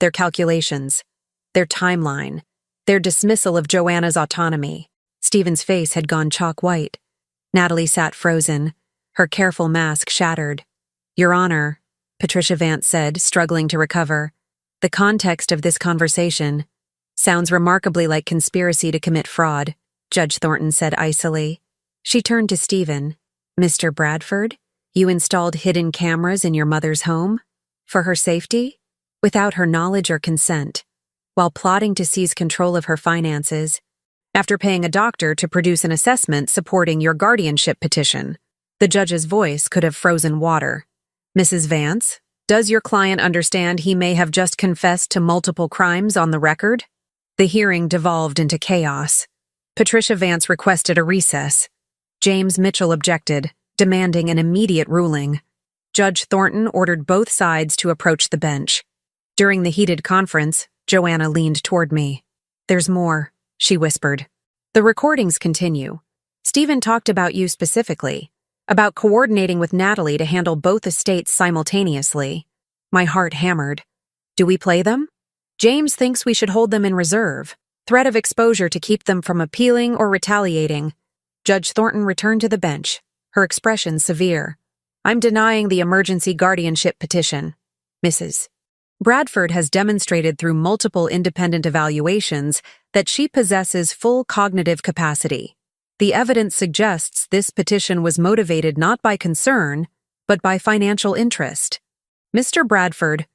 their calculations, their timeline, their dismissal of Joanna's autonomy. Stephen's face had gone chalk white. Natalie sat frozen, her careful mask shattered. Your Honor, Patricia Vance said, struggling to recover. The context of this conversation sounds remarkably like conspiracy to commit fraud, Judge Thornton said icily. She turned to Stephen. Mr. Bradford, you installed hidden cameras in your mother's home? For her safety? Without her knowledge or consent, while plotting to seize control of her finances, after paying a doctor to produce an assessment supporting your guardianship petition. The judge's voice could have frozen water. Mrs. Vance, does your client understand he may have just confessed to multiple crimes on the record? The hearing devolved into chaos. Patricia Vance requested a recess. James Mitchell objected, demanding an immediate ruling. Judge Thornton ordered both sides to approach the bench. During the heated conference, Joanna leaned toward me. There's more, she whispered. The recordings continue. Stephen talked about you specifically, about coordinating with Natalie to handle both estates simultaneously. My heart hammered. Do we play them? James thinks we should hold them in reserve, threat of exposure to keep them from appealing or retaliating. Judge Thornton returned to the bench, her expression severe. I'm denying the emergency guardianship petition. Mrs. Bradford has demonstrated through multiple independent evaluations that she possesses full cognitive capacity. The evidence suggests this petition was motivated not by concern, but by financial interest. Mr. Bradford,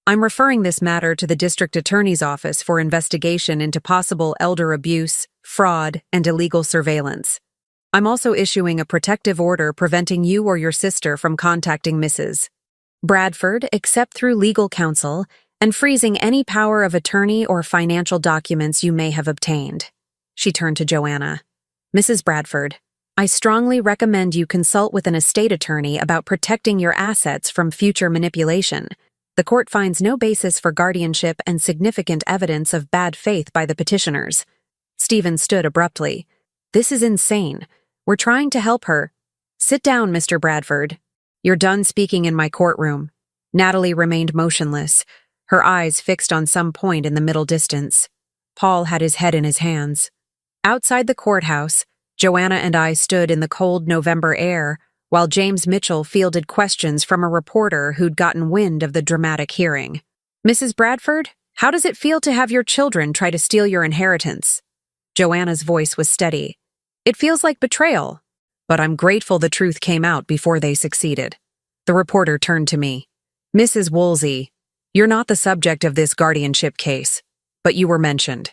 I'm referring this matter to the District Attorney's Office for investigation into possible elder abuse, fraud, and illegal surveillance. I'm also issuing a protective order preventing you or your sister from contacting Mrs. Bradford, except through legal counsel, and freezing any power of attorney or financial documents you may have obtained. She turned to Joanna. Mrs. Bradford, I strongly recommend you consult with an estate attorney about protecting your assets from future manipulation. The court finds no basis for guardianship and significant evidence of bad faith by the petitioners. Stephen stood abruptly. This is insane. We're trying to help her. Sit down, Mr. Bradford. You're done speaking in my courtroom. Natalie remained motionless, her eyes fixed on some point in the middle distance. Paul had his head in his hands. Outside the courthouse, Joanna and I stood in the cold November air while James Mitchell fielded questions from a reporter who'd gotten wind of the dramatic hearing. Mrs. Bradford, how does it feel to have your children try to steal your inheritance? Joanna's voice was steady. It feels like betrayal, but I'm grateful the truth came out before they succeeded. The reporter turned to me. Mrs. Woolsey, you're not the subject of this guardianship case, but you were mentioned.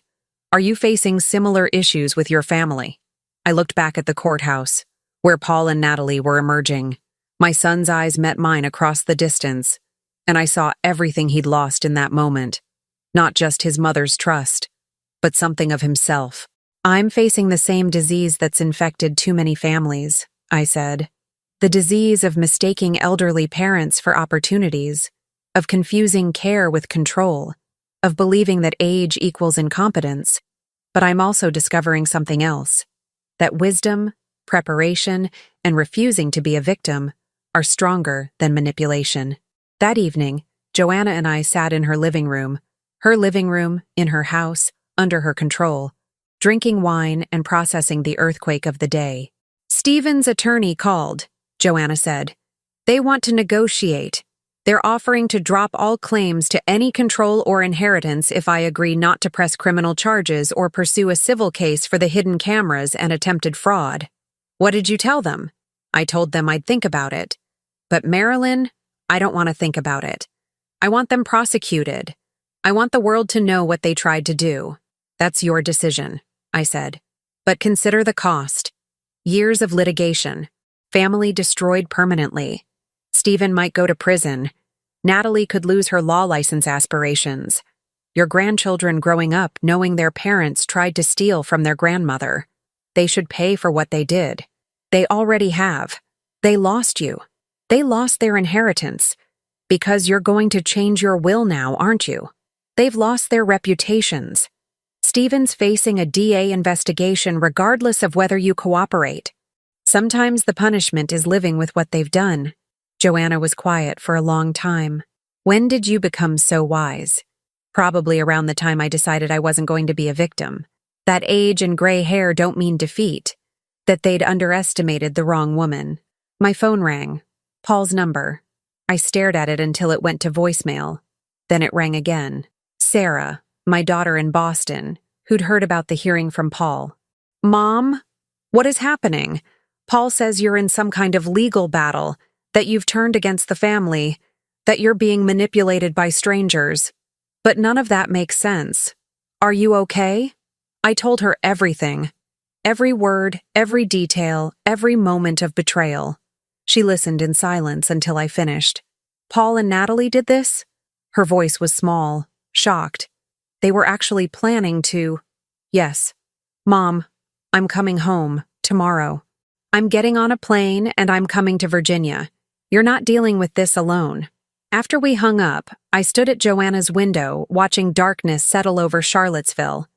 Are you facing similar issues with your family? I looked back at the courthouse, where Paul and Natalie were emerging. My son's eyes met mine across the distance, and I saw everything he'd lost in that moment. Not just his mother's trust, but something of himself. I'm facing the same disease that's infected too many families, I said. The disease of mistaking elderly parents for opportunities, of confusing care with control, of believing that age equals incompetence. But I'm also discovering something else. That wisdom, preparation, and refusing to be a victim are stronger than manipulation. That evening, Joanna and I sat in her living room in her house, under her control, drinking wine and processing the earthquake of the day. Stephen's attorney called, Joanna said. They want to negotiate. They're offering to drop all claims to any control or inheritance if I agree not to press criminal charges or pursue a civil case for the hidden cameras and attempted fraud. What did you tell them? I told them I'd think about it. But Marilyn, I don't want to think about it. I want them prosecuted. I want the world to know what they tried to do. That's your decision, I said. But consider the cost. Years of litigation. Family destroyed permanently. Stephen might go to prison. Natalie could lose her law license aspirations. Your grandchildren growing up knowing their parents tried to steal from their grandmother. They should pay for what they did. They already have. They lost you. They lost their inheritance. Because you're going to change your will now, aren't you? They've lost their reputations. Stephen's facing a DA investigation regardless of whether you cooperate. Sometimes the punishment is living with what they've done. Joanna was quiet for a long time. When did you become so wise? Probably around the time I decided I wasn't going to be a victim. That age and gray hair don't mean defeat. That they'd underestimated the wrong woman. My phone rang. Paul's number. I stared at it until it went to voicemail. Then it rang again. Sarah, my daughter in Boston, who'd heard about the hearing from Paul. Mom? What is happening? Paul says you're in some kind of legal battle, that you've turned against the family, that you're being manipulated by strangers. But none of that makes sense. Are you okay? I told her everything. Every word, every detail, every moment of betrayal. She listened in silence until I finished. Paul and Natalie did this? Her voice was small, shocked. They were actually planning to... Yes. Mom, I'm coming home, tomorrow. I'm getting on a plane and I'm coming to Virginia. You're not dealing with this alone. After we hung up, I stood at Joanna's window, watching darkness settle over Charlottesville.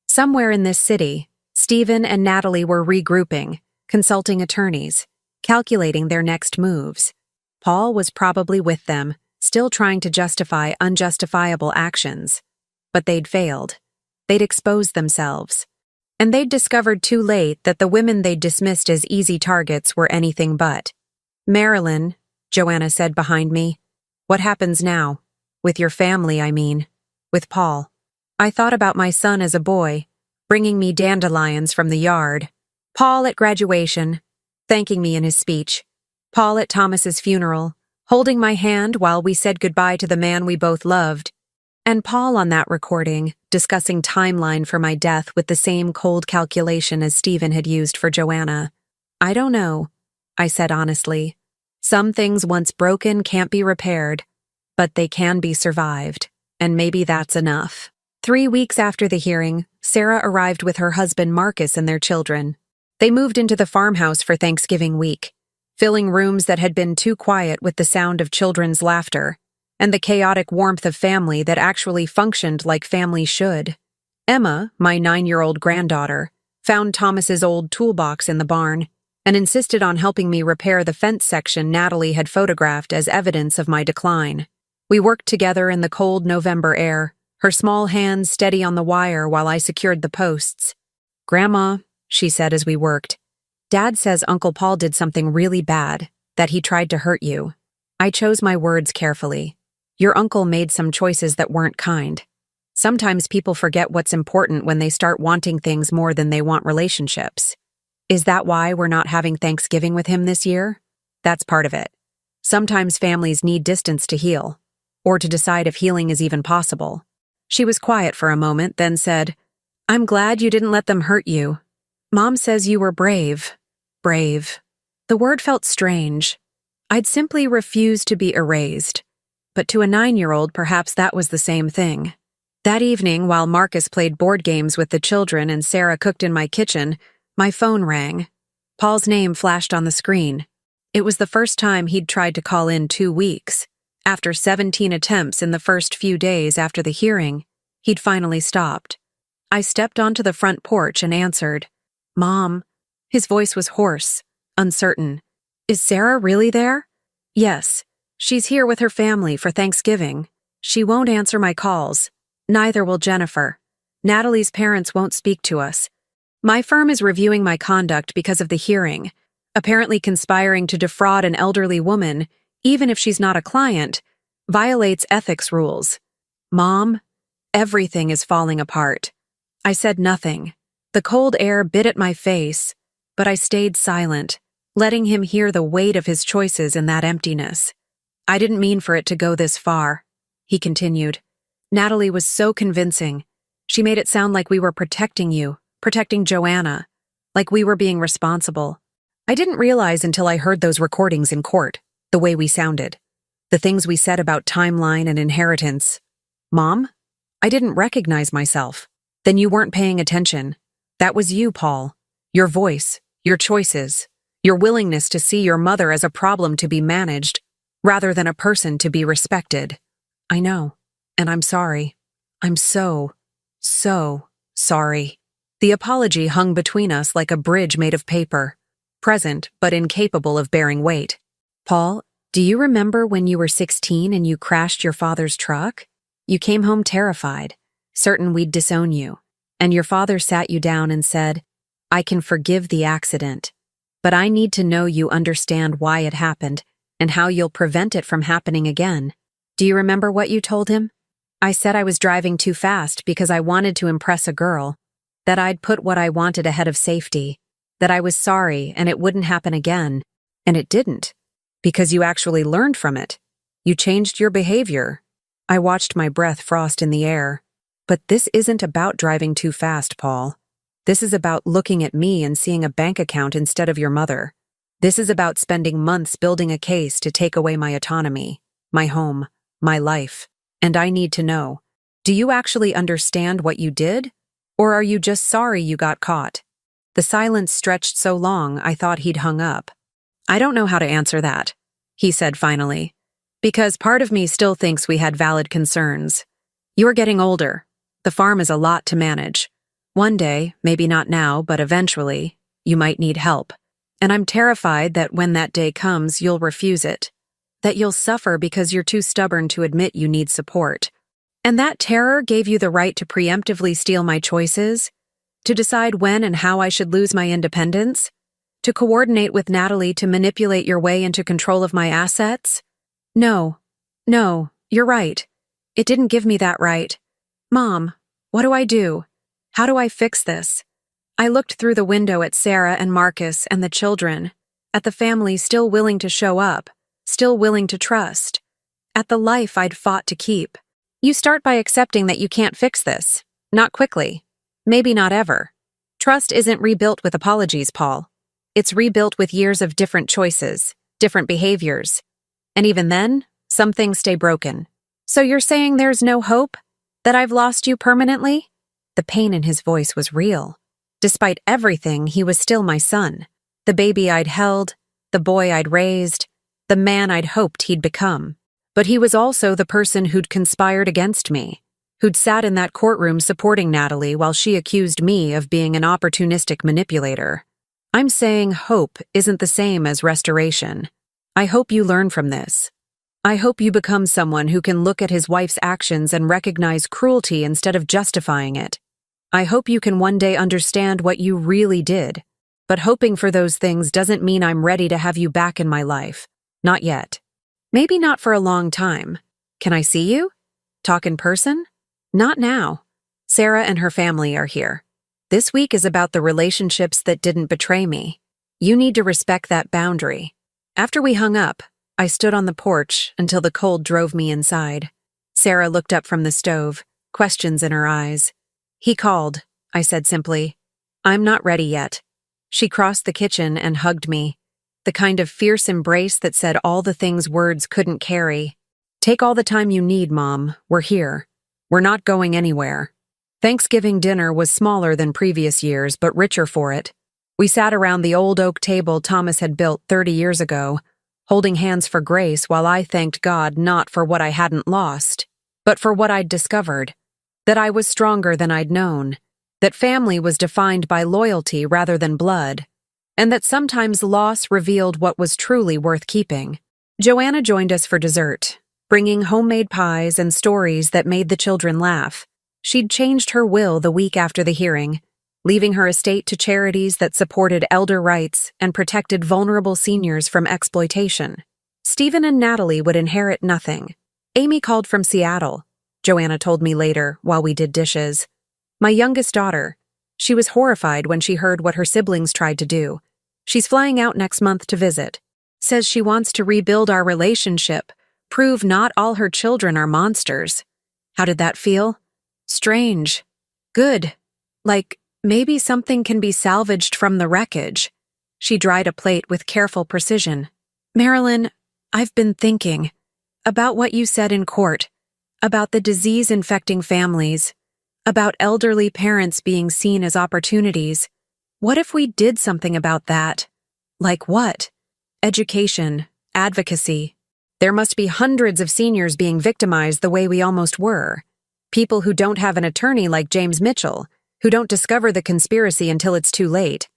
Somewhere in this city, Stephen and Natalie were regrouping, consulting attorneys, calculating their next moves. Paul was probably with them, still trying to justify unjustifiable actions. But they'd failed. They'd exposed themselves. And they'd discovered too late that the women they'd dismissed as easy targets were anything but. Marilyn, Joanna said behind me. What happens now? With your family, I mean. With Paul. I thought about my son as a boy, bringing me dandelions from the yard. Paul at graduation, thanking me in his speech. Paul at Thomas's funeral, holding my hand while we said goodbye to the man we both loved. And Paul on that recording, discussing timeline for my death with the same cold calculation as Stephen had used for Joanna. I don't know, I said honestly. Some things once broken can't be repaired, but they can be survived, and maybe that's enough. 3 weeks after the hearing, Sarah arrived with her husband Marcus and their children. They moved into the farmhouse for Thanksgiving week, filling rooms that had been too quiet with the sound of children's laughter and the chaotic warmth of family that actually functioned like family should. Emma, my 9-year-old granddaughter, found Thomas's old toolbox in the barn and insisted on helping me repair the fence section Natalie had photographed as evidence of my decline. We worked together in the cold November air, her small hands steady on the wire while I secured the posts. "Grandma," she said as we worked, "Dad says Uncle Paul did something really bad, that he tried to hurt you." I chose my words carefully. "Your uncle made some choices that weren't kind. Sometimes people forget what's important when they start wanting things more than they want relationships. Is that why we're not having Thanksgiving with him this year? That's part of it. Sometimes families need distance to heal, or to decide if healing is even possible." She was quiet for a moment, then said, "I'm glad you didn't let them hurt you. Mom says you were brave." Brave. The word felt strange. I'd simply refused to be erased. But to a 9-year-old, perhaps that was the same thing. That evening, while Marcus played board games with the children and Sarah cooked in my kitchen, my phone rang. Paul's name flashed on the screen. It was the first time he'd tried to call in 2 weeks. After 17 attempts in the first few days after the hearing, he'd finally stopped. I stepped onto the front porch and answered. "Mom." His voice was hoarse, uncertain. "Is Sarah really there?" "Yes. She's here with her family for Thanksgiving. She won't answer my calls. Neither will Jennifer. Natalie's parents won't speak to us. My firm is reviewing my conduct because of the hearing. Apparently conspiring to defraud an elderly woman, even if she's not a client, violates ethics rules. Mom, everything is falling apart." I said nothing. The cold air bit at my face, but I stayed silent, letting him hear the weight of his choices in that emptiness. "I didn't mean for it to go this far," he continued. "Natalie was so convincing. She made it sound like we were protecting you, protecting Joanna, like we were being responsible. I didn't realize until I heard those recordings in court, the way we sounded, the things we said about timeline and inheritance. Mom, I didn't recognize myself. Then you weren't paying attention. That was you, Paul. Your voice, your choices, your willingness to see your mother as a problem to be managed, rather than a person to be respected. I know, and I'm sorry. I'm so sorry." The apology hung between us like a bridge made of paper, present but incapable of bearing weight. "Paul, do you remember when you were 16 and you crashed your father's truck? You came home terrified, certain we'd disown you, and your father sat you down and said, 'I can forgive the accident, but I need to know you understand why it happened and how you'll prevent it from happening again.' Do you remember what you told him?" I said I was driving too fast because I wanted to impress a girl, that I'd put what I wanted ahead of safety, that I was sorry and it wouldn't happen again. And it didn't, because you actually learned from it. You changed your behavior. I watched my breath frost in the air. But this isn't about driving too fast, Paul. This is about looking at me and seeing a bank account instead of your mother. This is about spending months building a case to take away my autonomy, my home, my life. And I need to know, do you actually understand what you did? Or are you just sorry you got caught? The silence stretched so long I thought he'd hung up. "I don't know how to answer that," he said finally, "because part of me still thinks we had valid concerns. You're getting older. The farm is a lot to manage. One day, maybe not now, but eventually, you might need help. And I'm terrified that when that day comes, you'll refuse it. That you'll suffer because you're too stubborn to admit you need support. And that terror gave you the right to preemptively steal my choices, to decide when and how I should lose my independence, to coordinate with Natalie to manipulate your way into control of my assets? No, you're right. It didn't give me that right. Mom, what do I do? How do I fix this?" I looked through the window at Sarah and Marcus and the children, at the family still willing to show up, still willing to trust, at the life I'd fought to keep. "You start by accepting that you can't fix this. Not quickly. Maybe not ever. Trust isn't rebuilt with apologies, Paul. It's rebuilt with years of different choices, different behaviors. And even then, some things stay broken. So you're saying there's no hope? That I've lost you permanently? The pain in his voice was real. Despite everything, he was still my son. The baby I'd held, the boy I'd raised, the man I'd hoped he'd become. But he was also the person who'd conspired against me, who'd sat in that courtroom supporting Natalie while she accused me of being an opportunistic manipulator. I'm saying hope isn't the same as restoration. I hope you learn from this. I hope you become someone who can look at his wife's actions and recognize cruelty instead of justifying it. I hope you can one day understand what you really did. But hoping for those things doesn't mean I'm ready to have you back in my life. Not yet. Maybe not for a long time. Can I see you? Talk in person? Not now. Sarah and her family are here. This week is about the relationships that didn't betray me. You need to respect that boundary. After we hung up, I stood on the porch until the cold drove me inside. Sarah looked up from the stove, questions in her eyes. He called, I said simply. I'm not ready yet. She crossed the kitchen and hugged me, the kind of fierce embrace that said all the things words couldn't carry. Take all the time you need, Mom. We're here. We're not going anywhere. Thanksgiving dinner was smaller than previous years, but richer for it. We sat around the old oak table Thomas had built 30 years ago, holding hands for grace while I thanked God not for what I hadn't lost, but for what I'd discovered. That I was stronger than I'd known. That family was defined by loyalty rather than blood. And that sometimes loss revealed what was truly worth keeping. Joanna joined us for dessert, bringing homemade pies and stories that made the children laugh. She'd changed her will the week after the hearing, leaving her estate to charities that supported elder rights and protected vulnerable seniors from exploitation. Stephen and Natalie would inherit nothing. Amy called from Seattle, Joanna told me later while we did dishes. My youngest daughter. She was horrified when she heard what her siblings tried to do. She's flying out next month to visit. Says she wants to rebuild our relationship, prove not all her children are monsters. How did that feel? Strange. Good. Like, maybe something can be salvaged from the wreckage. She dried a plate with careful precision. Marilyn, I've been thinking about what you said in court, about the disease infecting families, about elderly parents being seen as opportunities. What if we did something about that? Like what? Education, advocacy. There must be hundreds of seniors being victimized the way we almost were. People who don't have an attorney like James Mitchell, who don't discover the conspiracy until it's too late.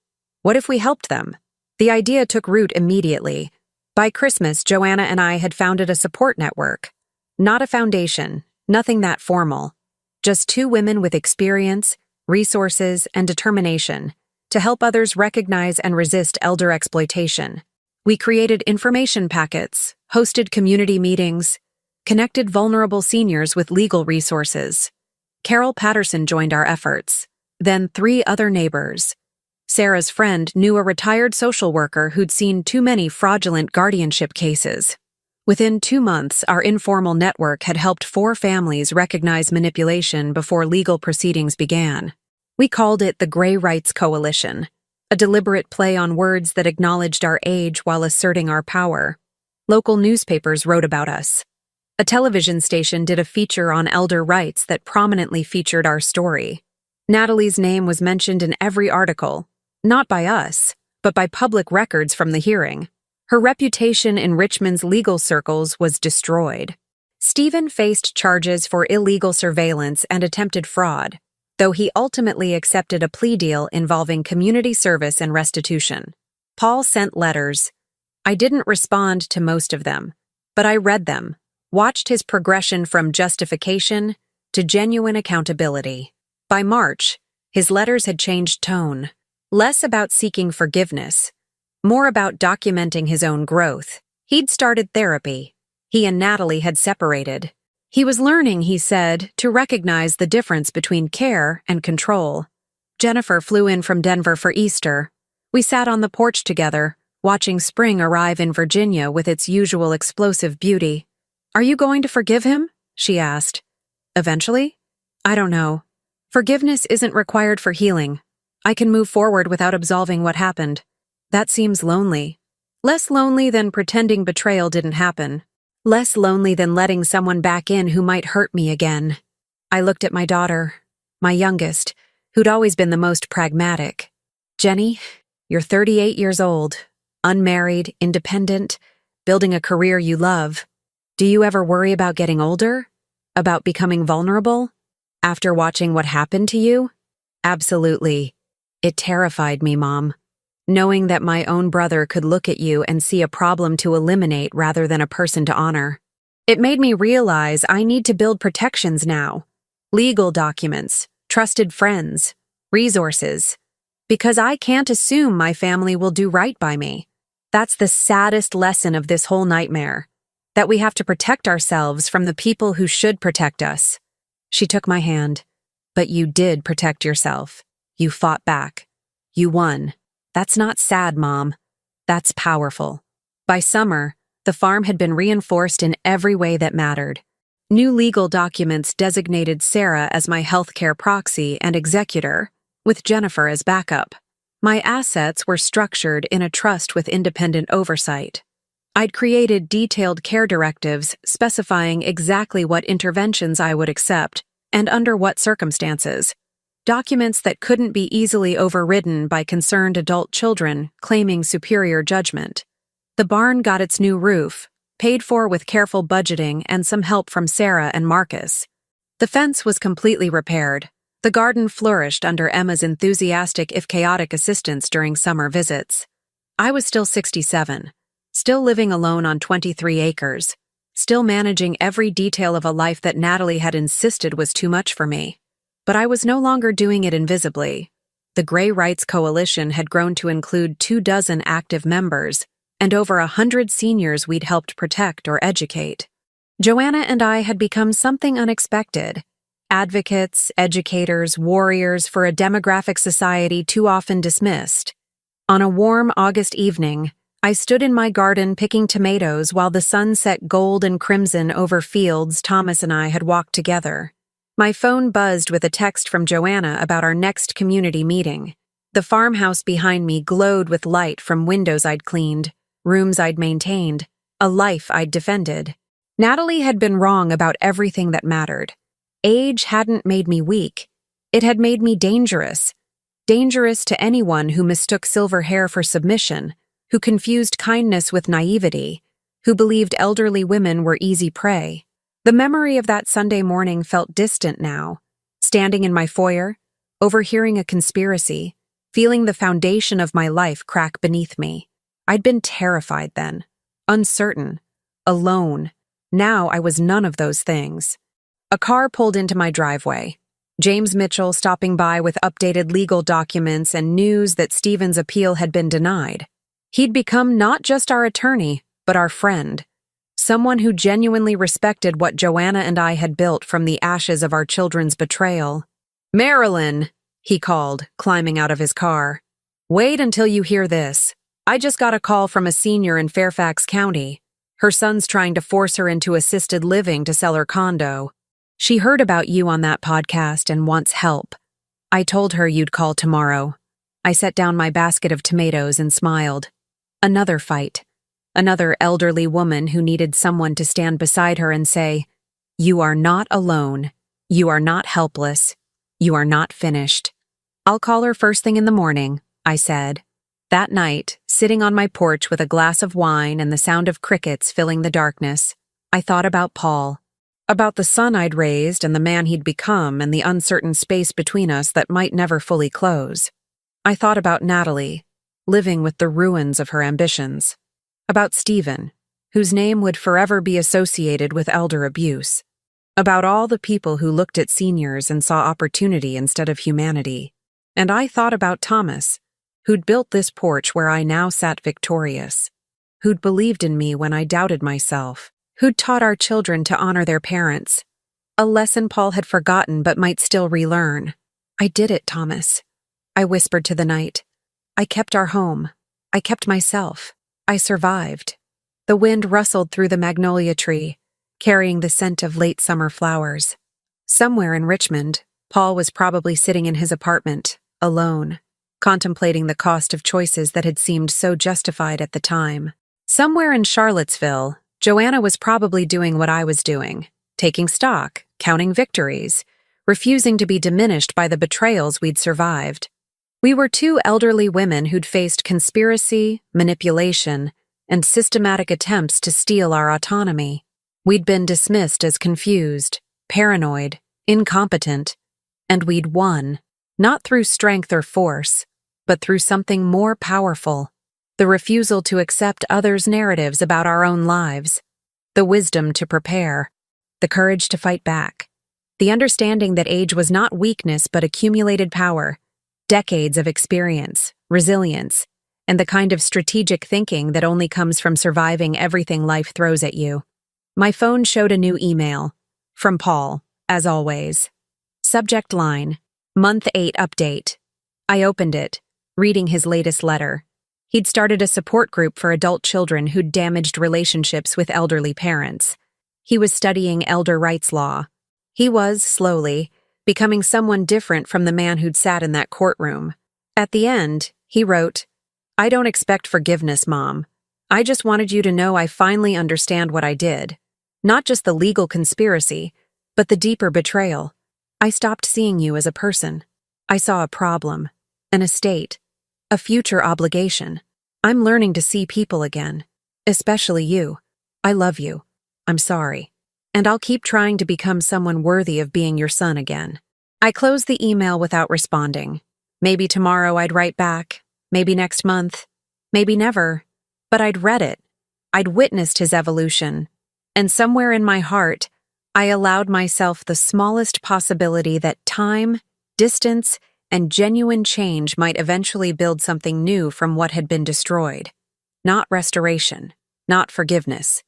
What if we helped them? The idea took root immediately. By Christmas, Joanna and I had founded a support network. Not a foundation, nothing that formal. Just two women with experience, resources, and determination to help others recognize and resist elder exploitation. We created information packets, hosted community meetings, connected vulnerable seniors with legal resources. Carol Patterson joined our efforts, then 3 other neighbors. Sarah's friend knew a retired social worker who'd seen too many fraudulent guardianship cases. Within 2 months, our informal network had helped 4 families recognize manipulation before legal proceedings began. We called it the Gray Rights Coalition, a deliberate play on words that acknowledged our age while asserting our power. Local newspapers wrote about us. A television station did a feature on elder rights that prominently featured our story. Natalie's name was mentioned in every article, not by us, but by public records from the hearing. Her reputation in Richmond's legal circles was destroyed. Stephen faced charges for illegal surveillance and attempted fraud, though he ultimately accepted a plea deal involving community service and restitution. Paul sent letters. I didn't respond to most of them, but I read them, watched his progression from justification to genuine accountability. By March, his letters had changed tone, less about seeking forgiveness, more about documenting his own growth. He'd started therapy. He and Natalie had separated. He was learning, he said, to recognize the difference between care and control. Jennifer flew in from Denver for Easter. We sat on the porch together, watching spring arrive in Virginia with its usual explosive beauty. Are you going to forgive him? She asked. Eventually? I don't know. Forgiveness isn't required for healing. I can move forward without absolving what happened. That seems lonely. Less lonely than pretending betrayal didn't happen. Less lonely than letting someone back in who might hurt me again. I looked at my daughter, my youngest, who'd always been the most pragmatic. Jenny, you're 38 years old, unmarried, independent, building a career you love. Do you ever worry about getting older? About becoming vulnerable? After watching what happened to you? Absolutely. It terrified me, Mom. Knowing that my own brother could look at you and see a problem to eliminate rather than a person to honor. It made me realize I need to build protections now. Legal documents, trusted friends, resources. Because I can't assume my family will do right by me. That's the saddest lesson of this whole nightmare. That we have to protect ourselves from the people who should protect us. She took my hand. But you did protect yourself. You fought back. You won. That's not sad, Mom. That's powerful. By summer, the farm had been reinforced in every way that mattered. New legal documents designated Sarah as my healthcare proxy and executor, with Jennifer as backup. My assets were structured in a trust with independent oversight. I'd created detailed care directives specifying exactly what interventions I would accept and under what circumstances. Documents that couldn't be easily overridden by concerned adult children claiming superior judgment. The barn got its new roof, paid for with careful budgeting and some help from Sarah and Marcus. The fence was completely repaired. The garden flourished under Emma's enthusiastic if chaotic assistance during summer visits. I was still 67, still living alone on 23 acres, still managing every detail of a life that Natalie had insisted was too much for me. But I was no longer doing it invisibly. The Gray Rights Coalition had grown to include 24 active members and over 100 seniors we'd helped protect or educate. Joanna and I had become something unexpected. Advocates, educators, warriors for a demographic society too often dismissed. On a warm August evening, I stood in my garden picking tomatoes while the sun set gold and crimson over fields Thomas and I had walked together. My phone buzzed with a text from Joanna about our next community meeting. The farmhouse behind me glowed with light from windows I'd cleaned, rooms I'd maintained, a life I'd defended. Natalie had been wrong about everything that mattered. Age hadn't made me weak. It had made me dangerous. Dangerous to anyone who mistook silver hair for submission, who confused kindness with naivety, who believed elderly women were easy prey. The memory of that Sunday morning felt distant now, standing in my foyer, overhearing a conspiracy, feeling the foundation of my life crack beneath me. I'd been terrified then, uncertain, alone. Now I was none of those things. A car pulled into my driveway. James Mitchell stopping by with updated legal documents and news that Stephen's appeal had been denied. He'd become not just our attorney, but our friend. Someone who genuinely respected what Joanna and I had built from the ashes of our children's betrayal. "Marilyn," he called, climbing out of his car. "Wait until you hear this. I just got a call from a senior in Fairfax County. Her son's trying to force her into assisted living to sell her condo. She heard about you on that podcast and wants help. I told her you'd call tomorrow." I set down my basket of tomatoes and smiled. Another fight. Another elderly woman who needed someone to stand beside her and say, "You are not alone. You are not helpless. You are not finished." "I'll call her first thing in the morning," I said. That night, sitting on my porch with a glass of wine and the sound of crickets filling the darkness, I thought about Paul, about the son I'd raised and the man he'd become and the uncertain space between us that might never fully close. I thought about Natalie, living with the ruins of her ambitions. About Stephen, whose name would forever be associated with elder abuse. About all the people who looked at seniors and saw opportunity instead of humanity. And I thought about Thomas, who'd built this porch where I now sat victorious, who'd believed in me when I doubted myself, who'd taught our children to honor their parents, a lesson Paul had forgotten but might still relearn. "I did it, Thomas," I whispered to the night. "I kept our home. I kept myself. I survived." The wind rustled through the magnolia tree, carrying the scent of late summer flowers. Somewhere in Richmond, Paul was probably sitting in his apartment, alone. contemplating the cost of choices that had seemed so justified at the time. Somewhere in Charlottesville, Joanna was probably doing what I was doing, taking stock, counting victories, refusing to be diminished by the betrayals we'd survived. We were two elderly women who'd faced conspiracy, manipulation, and systematic attempts to steal our autonomy. We'd been dismissed as confused, paranoid, incompetent, and we'd won, not through strength or force, but through something more powerful: the refusal to accept others' narratives about our own lives, the wisdom to prepare, the courage to fight back, the understanding that age was not weakness but accumulated power, decades of experience, resilience, and the kind of strategic thinking that only comes from surviving everything life throws at you. My phone showed a new email. From Paul, as always. Subject line: Month 8 update. I opened it, reading his latest letter. He'd started a support group for adult children who'd damaged relationships with elderly parents. He was studying elder rights law. He was, slowly, becoming someone different from the man who'd sat in that courtroom. At the end, he wrote, "I don't expect forgiveness, Mom. I just wanted you to know I finally understand what I did. Not just the legal conspiracy, but the deeper betrayal. I stopped seeing you as a person. I saw a problem, an estate, a future obligation. I'm learning to see people again, especially you. I love you. I'm sorry. And I'll keep trying to become someone worthy of being your son again." I closed the email without responding. Maybe tomorrow I'd write back, maybe next month, maybe never. But I'd read it. I'd witnessed his evolution. And somewhere in my heart, I allowed myself the smallest possibility that time, distance, and genuine change might eventually build something new from what had been destroyed. Not restoration, not forgiveness,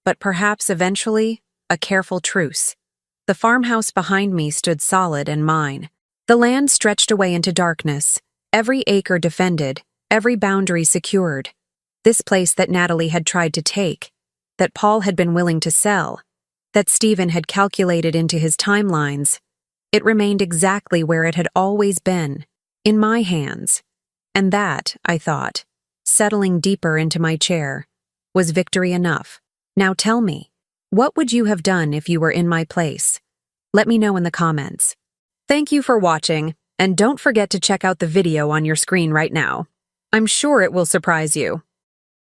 but perhaps eventually a careful truce. The farmhouse behind me stood solid and mine. The land stretched away into darkness, every acre defended, every boundary secured. This place that Natalie had tried to take, that Paul had been willing to sell, that Stephen had calculated into his timelines, it remained exactly where it had always been, in my hands. And that, I thought, settling deeper into my chair, was victory enough. Now tell me, what would you have done if you were in my place? Let me know in the comments. Thank you for watching, and don't forget to check out the video on your screen right now. I'm sure it will surprise you.